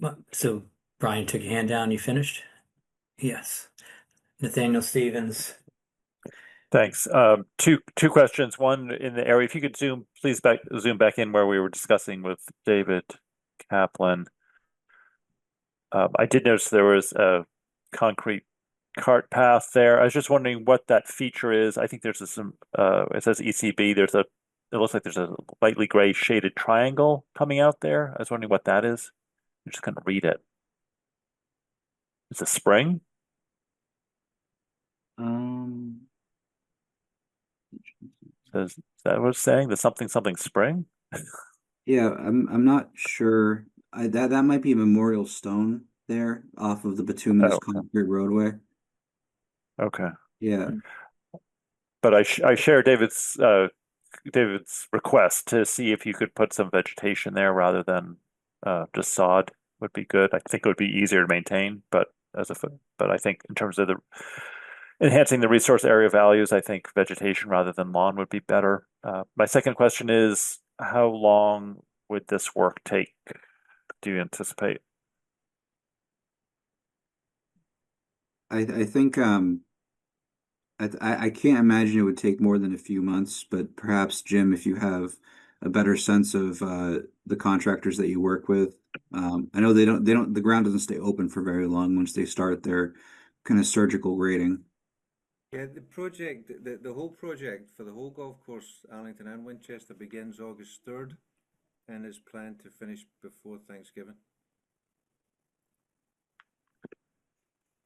it. So Brian took your hand down. You finished? Yes. Nathaniel Stevens. Thanks. Two questions. One in the area, if you could zoom back in where we were discussing with David Kaplan. I did notice there was a concrete cart path there. I was just wondering what that feature is. I think there's some, it says ECB. It looks like there's a lightly gray shaded triangle coming out there. I was wondering what that is. I'm just going to read it. It's a spring. Is that what it's saying? The something spring? Yeah, I'm not sure. That might be a memorial stone there off of the bituminous concrete roadway. Okay. Yeah. But I share David's request to see if you could put some vegetation there rather than just sod would be good. I think it would be easier to maintain, but I think in terms of enhancing the resource area values, I think vegetation rather than lawn would be better. My second question is, how long would this work take, do you anticipate? I think I can't imagine it would take more than a few months, but perhaps Jim, if you have a better sense of the contractors that you work with, I know the ground doesn't stay open for very long once they start their kind of surgical grading. Yeah, the whole project for the whole golf course, Arlington and Winchester, begins August 3rd and is planned to finish before Thanksgiving.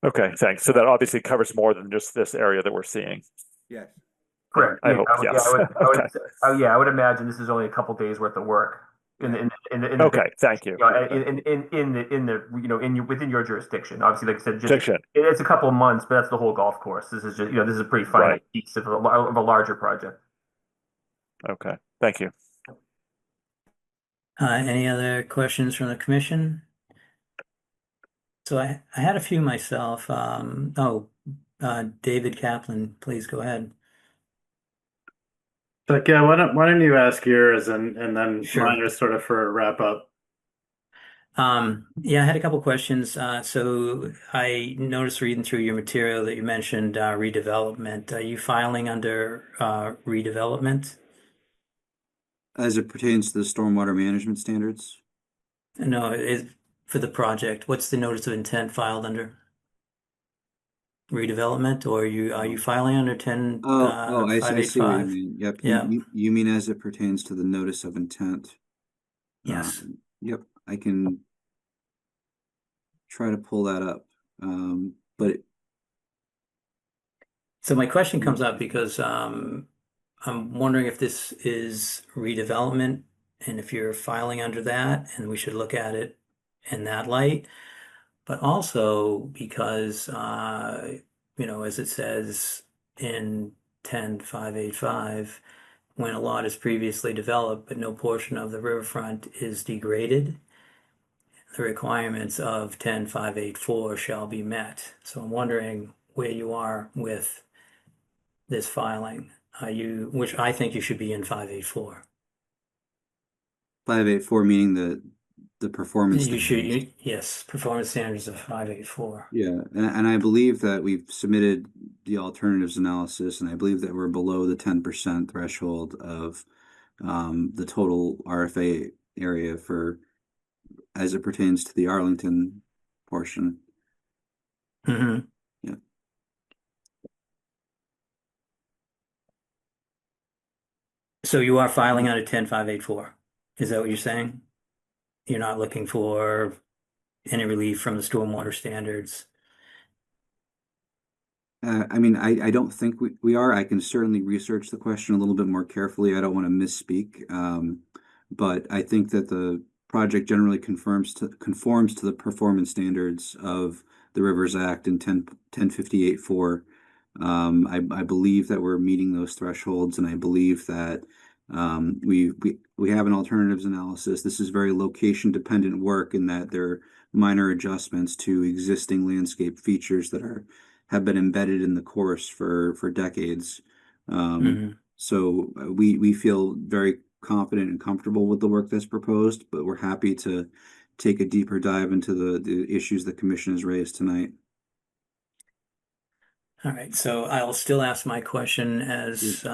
Okay, thanks. So that obviously covers more than just this area that we're seeing. Yes. Correct. I hope, yes. I would imagine this is only a couple days worth of work. Okay, thank you. Within your jurisdiction. Obviously, like I said, it's a couple of months, but that's the whole golf course. This is a pretty finite piece of a larger project. Okay, thank you. Any other questions from the commission? So I had a few myself. David Kaplan, please go ahead. But yeah, why don't you ask yours and then Sure. mine are sort of for a wrap up. Yeah, I had a couple questions. So I noticed reading through your material that you mentioned redevelopment. Are you filing under redevelopment? As it pertains to the stormwater management standards? No, for the project. What's the notice of intent filed under? Redevelopment, or are you filing under 10 I see what you 585? mean. Yep. Yeah. You mean as it pertains to the notice of intent? Yes. Yep. I can try to pull that up. But So my question comes up because I'm wondering if this is redevelopment and if you're filing under that, and we should look at it in that light. But also because, as it says in 10585, when a lot is previously developed, but no portion of the riverfront is degraded, the requirements of 10584 shall be met. So I'm wondering where you are with this filing. Which I think you should be in 584. 584 meaning the performance You standards. should, yes, performance standards of 584. Yeah, and I believe that we've submitted the alternatives analysis, and I believe that we're below the 10% threshold of the total RFA area for as it pertains to the Arlington portion. Mm-hmm. Yeah. So you are filing under 10584. Is that what you're saying? You're not looking for any relief from the stormwater standards? I mean, I don't think we are. I can certainly research the question a little bit more carefully. I don't want to misspeak. But I think that the project generally conforms to the performance standards of the Rivers Act and 1058-4. I believe that we're meeting those thresholds, and I believe that we have an alternatives analysis. This is very location dependent work in that there are minor adjustments to existing landscape features that have been embedded in the course for decades. So we feel very confident and comfortable with the work that's proposed, but we're happy to take a deeper dive into the issues the commission has raised tonight. All right, so I'll still ask my question as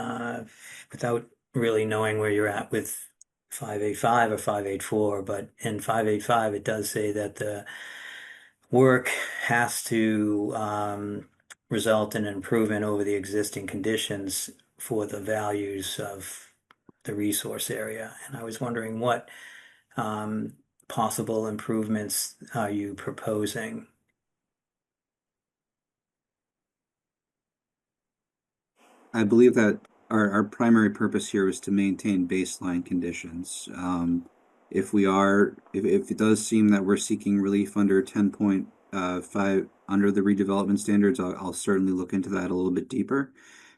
without really knowing where you're at with 585 or 584, but in 585 it does say that the work has to result in an improvement over the existing conditions for the values of the resource area. And I was wondering what possible improvements are you proposing? I believe that our primary purpose here is to maintain baseline conditions. If it does seem that we're seeking relief under 10.5 under the redevelopment standards, I'll certainly look into that a little bit deeper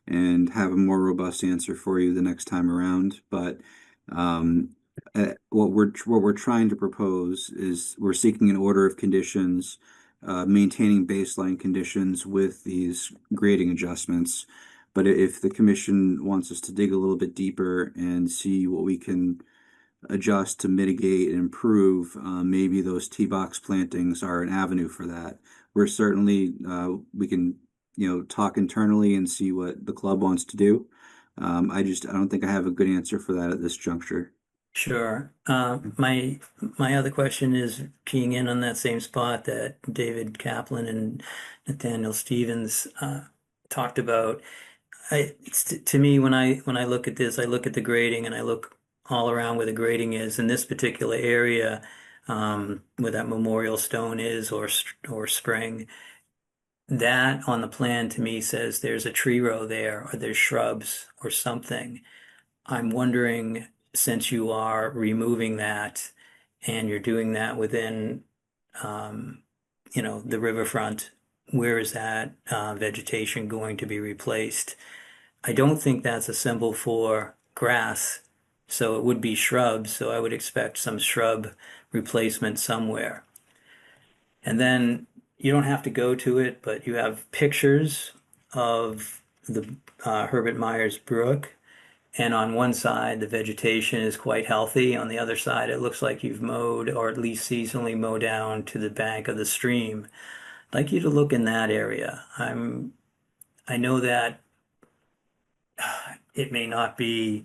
and have a more robust answer for you the next time around. But what we're trying to propose is we're seeking an order of conditions, maintaining baseline conditions with these grading adjustments. But if the commission wants us to dig a little bit deeper and see what we can adjust to mitigate and improve, maybe those tee box plantings are an avenue for that. We're certainly, we can, talk internally and see what the club wants to do. I don't think I have a good answer for that at this juncture. Sure. My other question is keying in on that same spot that David Kaplan and Nathaniel Stevens talked about. To me, when I look at this, I look at the grading and I look all around where the grading is in this particular area, where that memorial stone is or spring. That on the plan to me says there's a tree row there or there's shrubs or something. I'm wondering, since you are removing that and you're doing that within, the riverfront, where is that vegetation going to be replaced? I don't think that's a symbol for grass, so it would be shrubs, so I would expect some shrub replacement somewhere. And then you don't have to go to it, but you have pictures of the Herbert Myers Brook. And on one side, the vegetation is quite healthy. On the other side, it looks like you've mowed or at least seasonally mowed down to the bank of the stream. I'd like you to look in that area. I know that it may not be,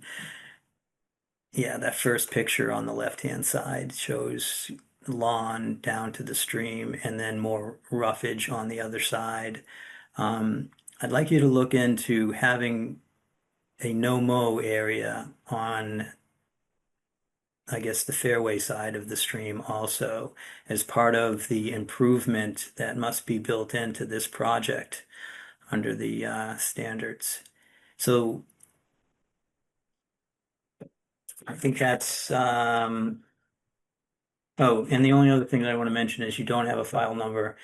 that first picture on the left-hand side shows lawn down to the stream and then more roughage on the other side. I'd like you to look into having a no-mow area on, I guess, the fairway side of the stream also as part of the improvement that must be built into this project under the standards. So I think that's, oh, and the only other thing that I want to mention is you don't have a file number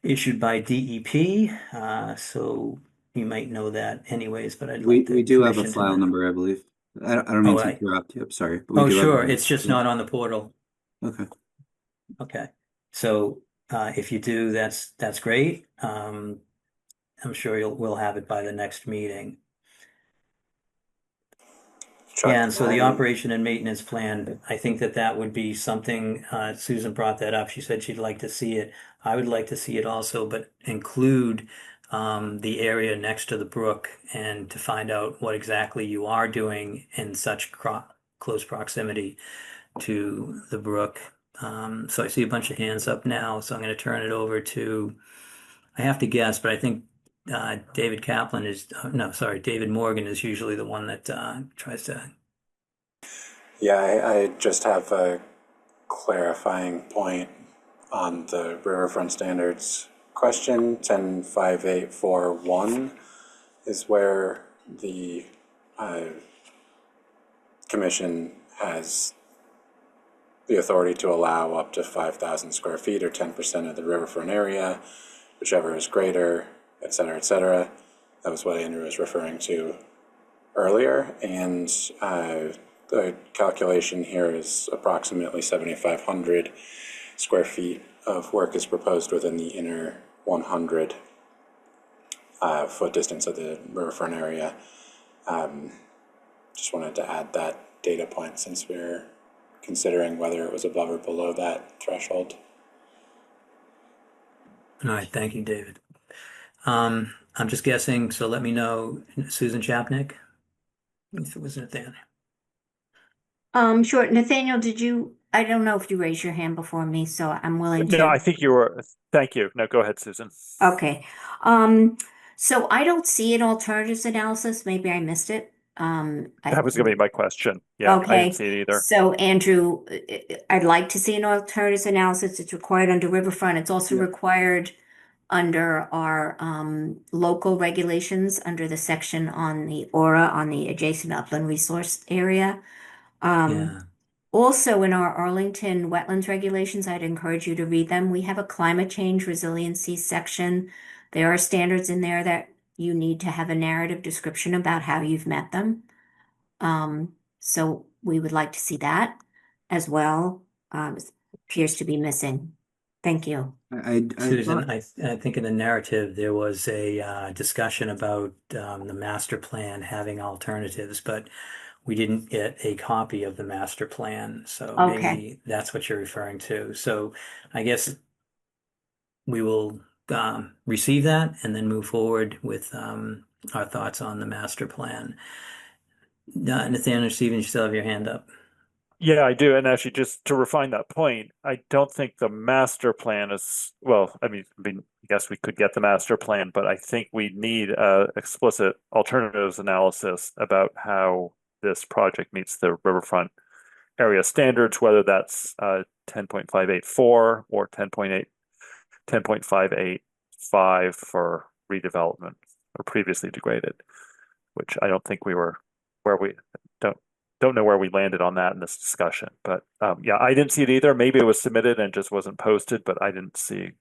issued by DEP, so you might know that anyways, but I'd like the We do have a commission to file know. number, I believe. I don't Oh, mean to interrupt you. I'm sorry, but we oh, do have. sure, it's just Yeah. not on the portal. Okay. Okay, so if you do, that's great. I'm sure we'll have it by the next meeting. Chuck, Yeah, and so the I- operation and maintenance plan, I think that would be something, Susan brought that up. She said she'd like to see it. I would like to see it also, but include the area next to the brook and to find out what exactly you are doing in such close proximity to the brook. So I see a bunch of hands up now, so I'm going to turn it over to, I have to guess, but I think David Kaplan is, no, sorry, David Morgan is usually the one that tries to. Yeah, I just have a clarifying point on the riverfront standards question. 105841 is where the commission has the authority to allow up to 5,000 square feet or 10% of the riverfront area, whichever is greater, et cetera, et cetera. That was what Andrew was referring to earlier, and the calculation here is approximately 7,500 square feet of work is proposed within the inner 100 foot distance of the riverfront area. Just wanted to add that data point since we're considering whether it was above or below that threshold. All right, thank you, David. I'm just guessing, so let me know, Susan Chapnick? If it was Nathaniel. Sure. Nathaniel, I don't know if you raised your hand before me, so I'm willing to. No, I think you were. Thank you. No, go ahead, Susan. Okay. So I don't see an alternatives analysis. Maybe I missed it. That was going to be my question. Yeah, I didn't see it either. So Andrew, I'd like to see an alternatives analysis. It's required under Riverfront. It's also required under our local regulations under the section on the aura on the adjacent upland resource area. Yeah. Also, in our Arlington wetlands regulations, I'd encourage you to read them. We have a climate change resiliency section. There are standards in there that you need to have a narrative description about how you've met them. So we would like to see that as well. It appears to be missing. Thank you. Susan, I think in the narrative there was a discussion about the master plan having alternatives, but we didn't get a copy of the master plan, so maybe that's what you're referring to. So I guess we will receive that and then move forward with our thoughts on the master plan. Nathaniel, Stephen, you still have your hand up. Yeah, I do. And actually, just to refine that point, I don't think the master plan is, well, I guess we could get the master plan, but I think we need a explicit alternatives analysis about how this project meets the riverfront area standards, whether that's 10.584 or 10.585 for redevelopment or previously degraded, which I don't think we were where we don't know where we landed on that in this discussion. But yeah, I didn't see it either. Maybe it was submitted and just wasn't posted, but I didn't see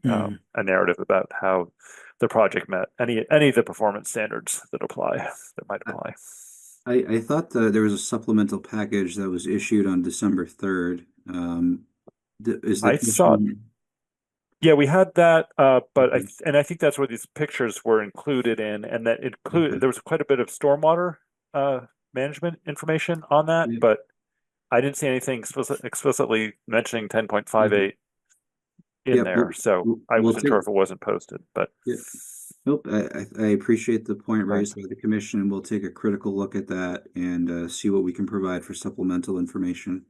a narrative about how the project met any of the performance standards that might apply. I thought there was a supplemental package that was issued on December 3rd. I saw. Yeah, we had that, but I think that's where these pictures were included in, and that there was quite a bit of stormwater management information on that, but I didn't see anything explicitly mentioning 10.58 in there, so I wasn't sure if it wasn't posted. But nope, I appreciate the point raised by the commission, and we'll take a critical look at that and see what we can provide for supplemental information.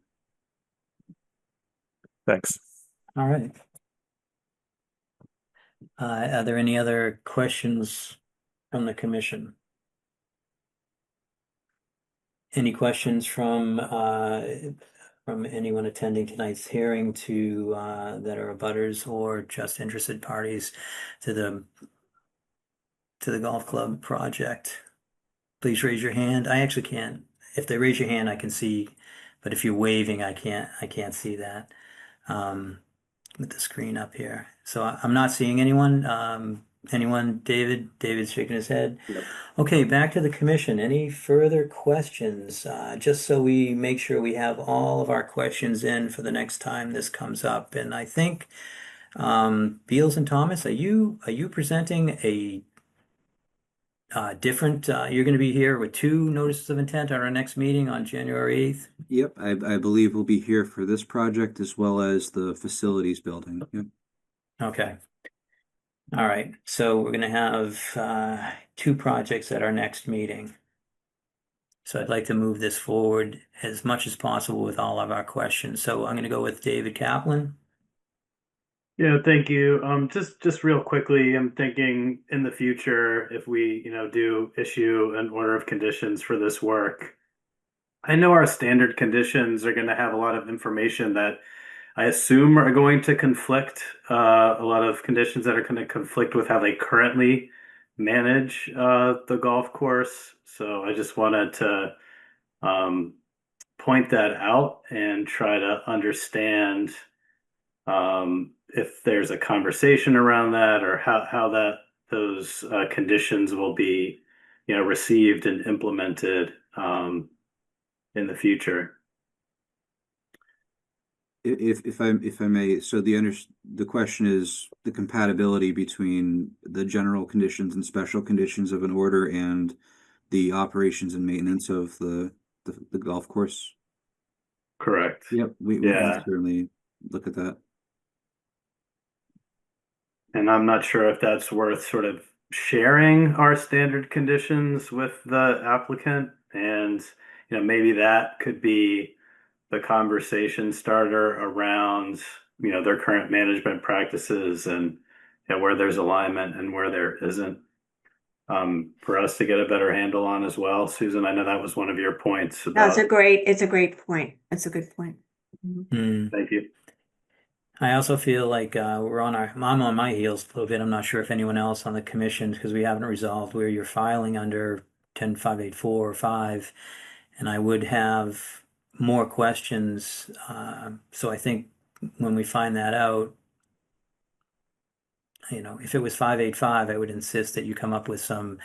Thanks. All right. Are there any other questions from the commission? Any questions from anyone attending tonight's hearing that are abutters or just interested parties to the golf club project? Please raise your hand. I actually can't. if they raise your hand, I can see, but if you're waving, I can't see that with the screen up here. So I'm not seeing anyone. Anyone? David's shaking his head. Yep. Okay, back to the commission. Any further questions? Just so we make sure we have all of our questions in for the next time this comes up. And I think, Beals and Thomas, are you presenting a different, you're going to be here with two notices of intent at our next meeting on January 8th? Yep, I believe we'll be here for this project as well as the facilities building. Yep. Okay. All right. So we're going to have two projects at our next meeting. So I'd like to move this forward as much as possible with all of our questions. So I'm going to go with David Kaplan. Yeah, thank you. Just real quickly, I'm thinking in the future, if we, do issue an order of conditions for this work, I know our standard conditions are going to have a lot of information that I assume are going to conflict, a lot of conditions that are going to conflict with how they currently manage the golf course. So I just wanted to point that out and try to understand if there's a conversation around that or how those conditions will be, received and implemented in the future. If I may, so the question is the compatibility between the general conditions and special conditions of an order and the operations and maintenance of the golf course. Correct. Yep, we can certainly look at that. And I'm not sure if that's worth sort of sharing our standard conditions with the applicant. And, maybe that could be the conversation starter around, their current management practices and where there's alignment and where there isn't, for us to get a better handle on as well. Susan, I know that was one of your points about. It's a great point. That's a good point. Mhm. Thank you. I also feel like I'm on my heels a little bit. I'm not sure if anyone else on the commission, because we haven't resolved where you're filing under 10584 or 5, and I would have more questions. So I think when we find that out, if it was 585, I would insist that you come up with some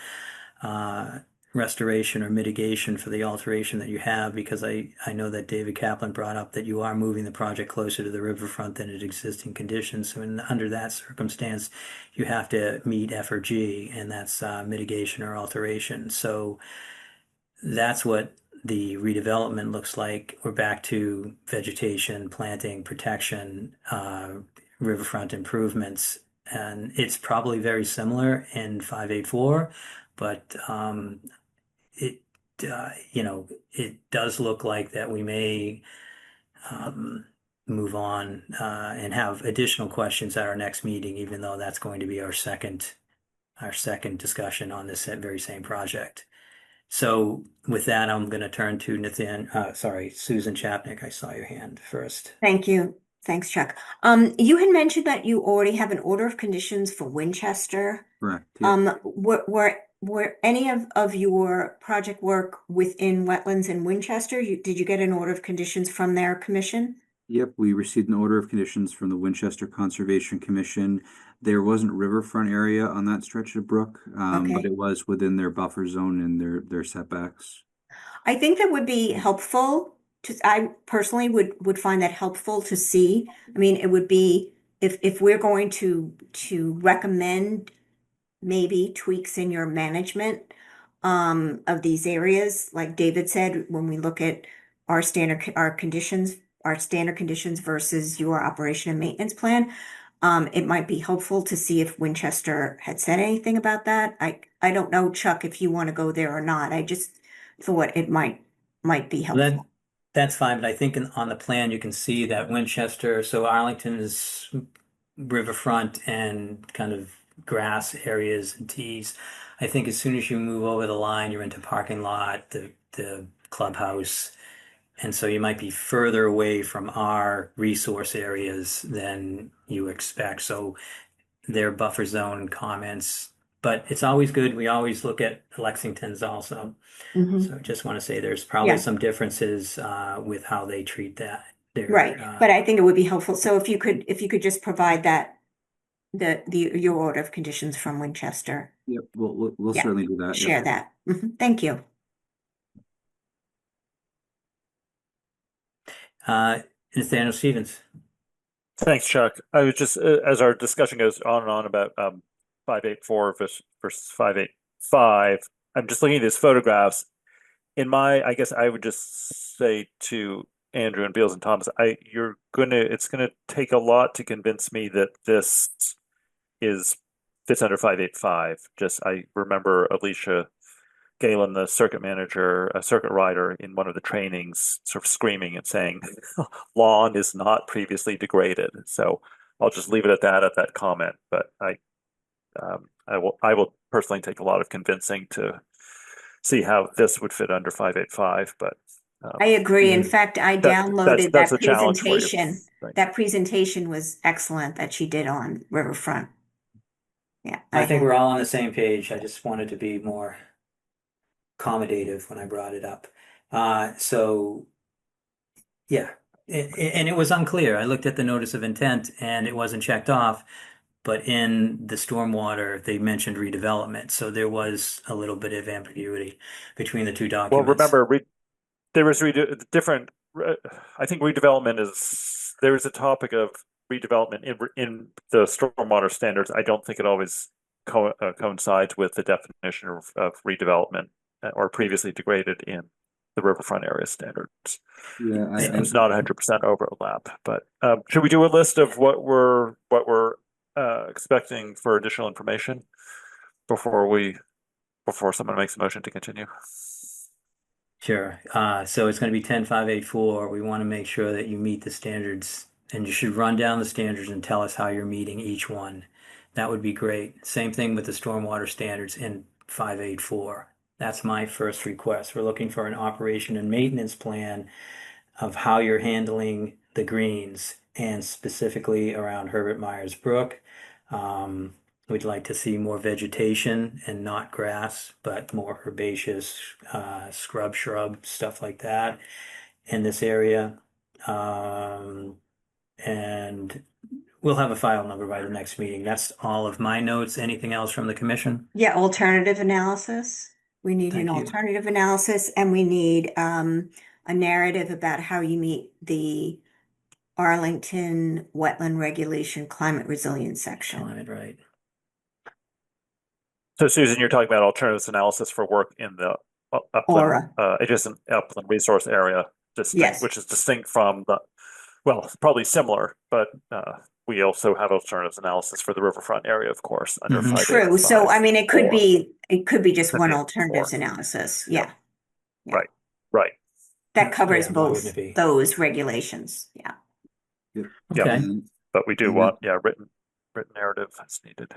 restoration or mitigation for the alteration that you have, because I know that David Kaplan brought up that you are moving the project closer to the riverfront than its existing conditions. So under that circumstance, you have to meet F or G, and that's mitigation or alteration. So that's what the redevelopment looks like. We're back to vegetation, planting, protection, riverfront improvements, and it's probably very similar in 584, but it it does look like that we may move on and have additional questions at our next meeting, even though that's going to be our second discussion on this very same project. So with that, I'm going to turn to Susan Chapnick. I saw your hand first. Thank you. Thanks, Chuck. You had mentioned that you already have an order of conditions for Winchester. Correct. Yep. Were any of your project work within wetlands in Winchester? Did you get an order of conditions from their commission? Yep, we received an order of conditions from the Winchester Conservation Commission. There wasn't riverfront area on that stretch of brook, but it was within their buffer zone and their setbacks. I think that would be helpful I personally would find that helpful to see. I mean, it would be if we're going to recommend maybe tweaks in your management of these areas, like David said, when we look at our standard conditions versus your operation and maintenance plan, it might be helpful to see if Winchester had said anything about that. I don't know, Chuck, if you want to go there or not. I just thought it might be helpful. That's fine, but I think on the plan you can see that Winchester, so Arlington is riverfront and kind of grass areas and tees. I think as soon as you move over the line, you're into parking lot, the clubhouse, and so you might be further away from our resource areas than you expect. So their buffer zone comments but it's always good. We always look at Lexington's also. Mhm. So I just want to say there's probably Yeah. some differences with how they treat that. Right, but I think it would be helpful. So if you could just provide that, your order of conditions from Winchester. Yep, we'll Yeah, certainly do that. Yep. share that. Thank you. Nathaniel Stevens. Thanks, Chuck. I was just, as our discussion goes on and on about 584 versus 585, I'm just looking at these photographs. I guess I would just say to Andrew and Beals and Thomas, it's gonna take a lot to convince me that this fits under 585. I remember Alicia Galen, the circuit manager, a circuit rider in one of the trainings, sort of screaming and saying, lawn is not previously degraded. So I'll just leave it at that comment. But I will personally take a lot of convincing to see how this would fit under 585. But I agree. In fact, I downloaded that's that a challenge for you. presentation. That presentation was excellent that she did on Riverfront. Yeah, I think we're all on the same page. I just wanted to be more accommodative when I brought it up. So yeah, and it was unclear. I looked at the notice of intent and it wasn't checked off, but in the stormwater, they mentioned redevelopment. So there was a little bit of ambiguity between the two Well, documents. remember, there was different. I think there is a topic of redevelopment in the stormwater standards. I don't think it always coincides with the definition of redevelopment or previously degraded in the riverfront area standards. Yeah, It's not 100% overlap. But should we do a list of what we're expecting for additional information before someone makes a motion to continue? Sure. So it's going to be 10584. We want to make sure that you meet the standards, and you should run down the standards and tell us how you're meeting each one. That would be great. Same thing with the stormwater standards in 584. That's my first request. We're looking for an operation and maintenance plan of how you're handling the greens, and specifically around Herbert Myers Brook. We'd like to see more vegetation and not grass, but more herbaceous, shrub, stuff like that in this area. And we'll have a file number by the next meeting. That's all of my notes. Anything else from the commission? Yeah, alternative analysis. We need an Thank you. alternative analysis, and we need a narrative about how you meet the Arlington Wetland Regulation Climate Resilience section. Climate, right. So Susan, you're talking about alternatives analysis for work in the adjacent upland resource area, Yes. which is distinct from probably similar, but we also have alternatives analysis for the riverfront area, of course, under 585. True. So I mean, it could be just one 584. alternatives analysis. Yeah. Right. That covers Yeah, why both wouldn't it be? those regulations. Yeah. Yep. Okay. But we do want written narrative as needed.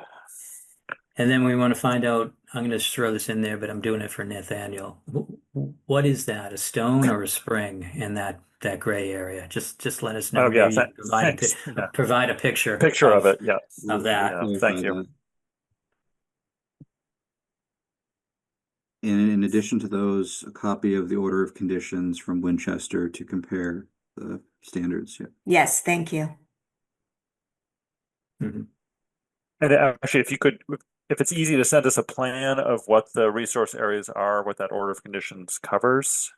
And then we want to find out, I'm going to throw this in there, but I'm doing it for Nathaniel. What is that, a stone or a spring in that gray area? Just let us know. Oh, yeah, Maybe thanks. provide a picture of it, yeah. of that. Yeah, thank you. And in addition to those, a copy of the order of conditions from Winchester to compare the standards. Yeah. Yes, thank you. Mhm. And actually, if it's easy to send us a plan of what the resource areas are, what that order of conditions covers,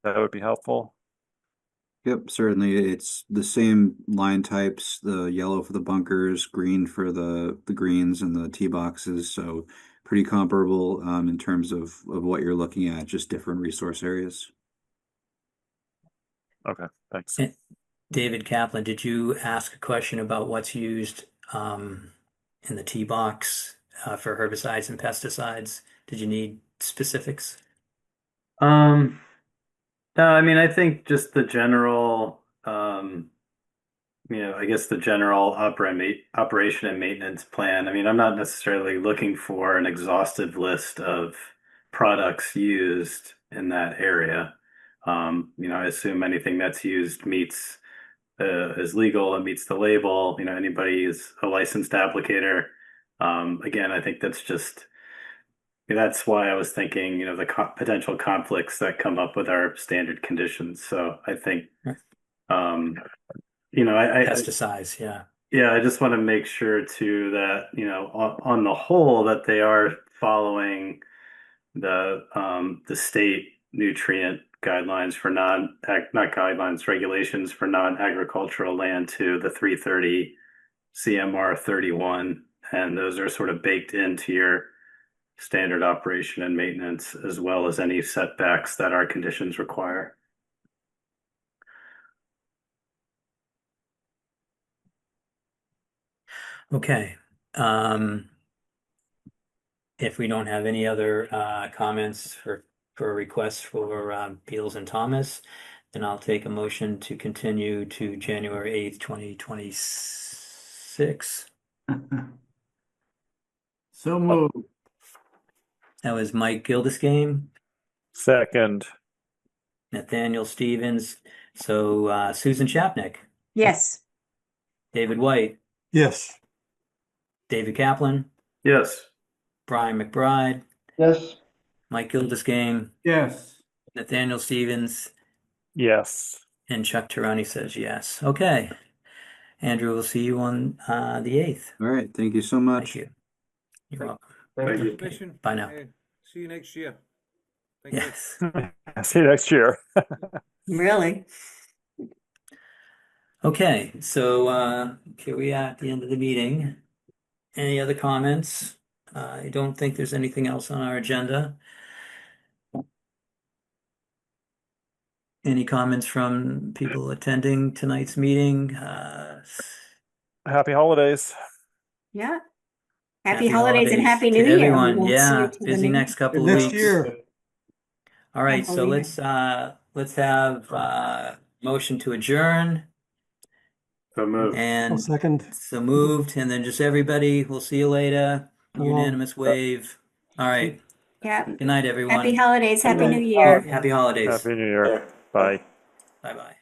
that would be helpful. Yep, certainly. It's the same line types, the yellow for the bunkers, green for the greens and the tee boxes. So pretty comparable in terms of what you're looking at, just different resource areas. Okay, thanks. And David Kaplan, did you ask a question about what's used in the tee box for herbicides and pesticides? Did you need specifics? No, I mean, I think just the general, I guess the general operation and maintenance plan. I mean, I'm not necessarily looking for an exhaustive list of products used in that area. I assume anything that's used is legal and meets the label. Anybody is a licensed applicator. Again, I think that's why I was thinking, the potential conflicts that come up with our standard conditions. So I think, I Pesticides, yeah. yeah, I just want to make sure too that, on the whole, that they are following the state nutrient guidelines for not guidelines, regulations for non-agricultural land to the 330 CMR 31. And those are sort of baked into your standard operation and maintenance, as well as any setbacks that our conditions require. Okay. If we don't have any other comments for requests for Beals and Thomas, then I'll take a motion to continue to January 8th, 2026. So moved. That was Mike Gildesgame, Second. Nathaniel Stevens. So Susan Chapnick, Yes. David White, Yes. David Kaplan, Yes. Brian McBride, Yes. Mike Gildesgame, Yes. Nathaniel Stevens, Yes. and Chuck Tirani says yes. Okay. Andrew, we'll see you on the 8th. All right. Thank you so much. Thank you. You're welcome. Thank you. Okay. Mission. Bye now. See you next year. Thank you. Yes. See you next year. Really? Okay, so here we are at the end of the meeting. Any other comments? I don't think there's anything else on our agenda. Any comments from people attending tonight's meeting? Happy holidays. Yeah. Happy holidays and Happy to New Year. We everyone. won't see you Yeah, till the busy new- next couple of Next weeks. year. All right, Can't so believe let's have motion to adjourn. So moved. I'll And second. so moved, and then just everybody, we'll see you later. So long. Unanimous wave. All right. Yeah. Good night, everyone. Happy holidays. Happy New Oh, Year. happy holidays. Happy New Year. Yeah. Bye. Bye-bye.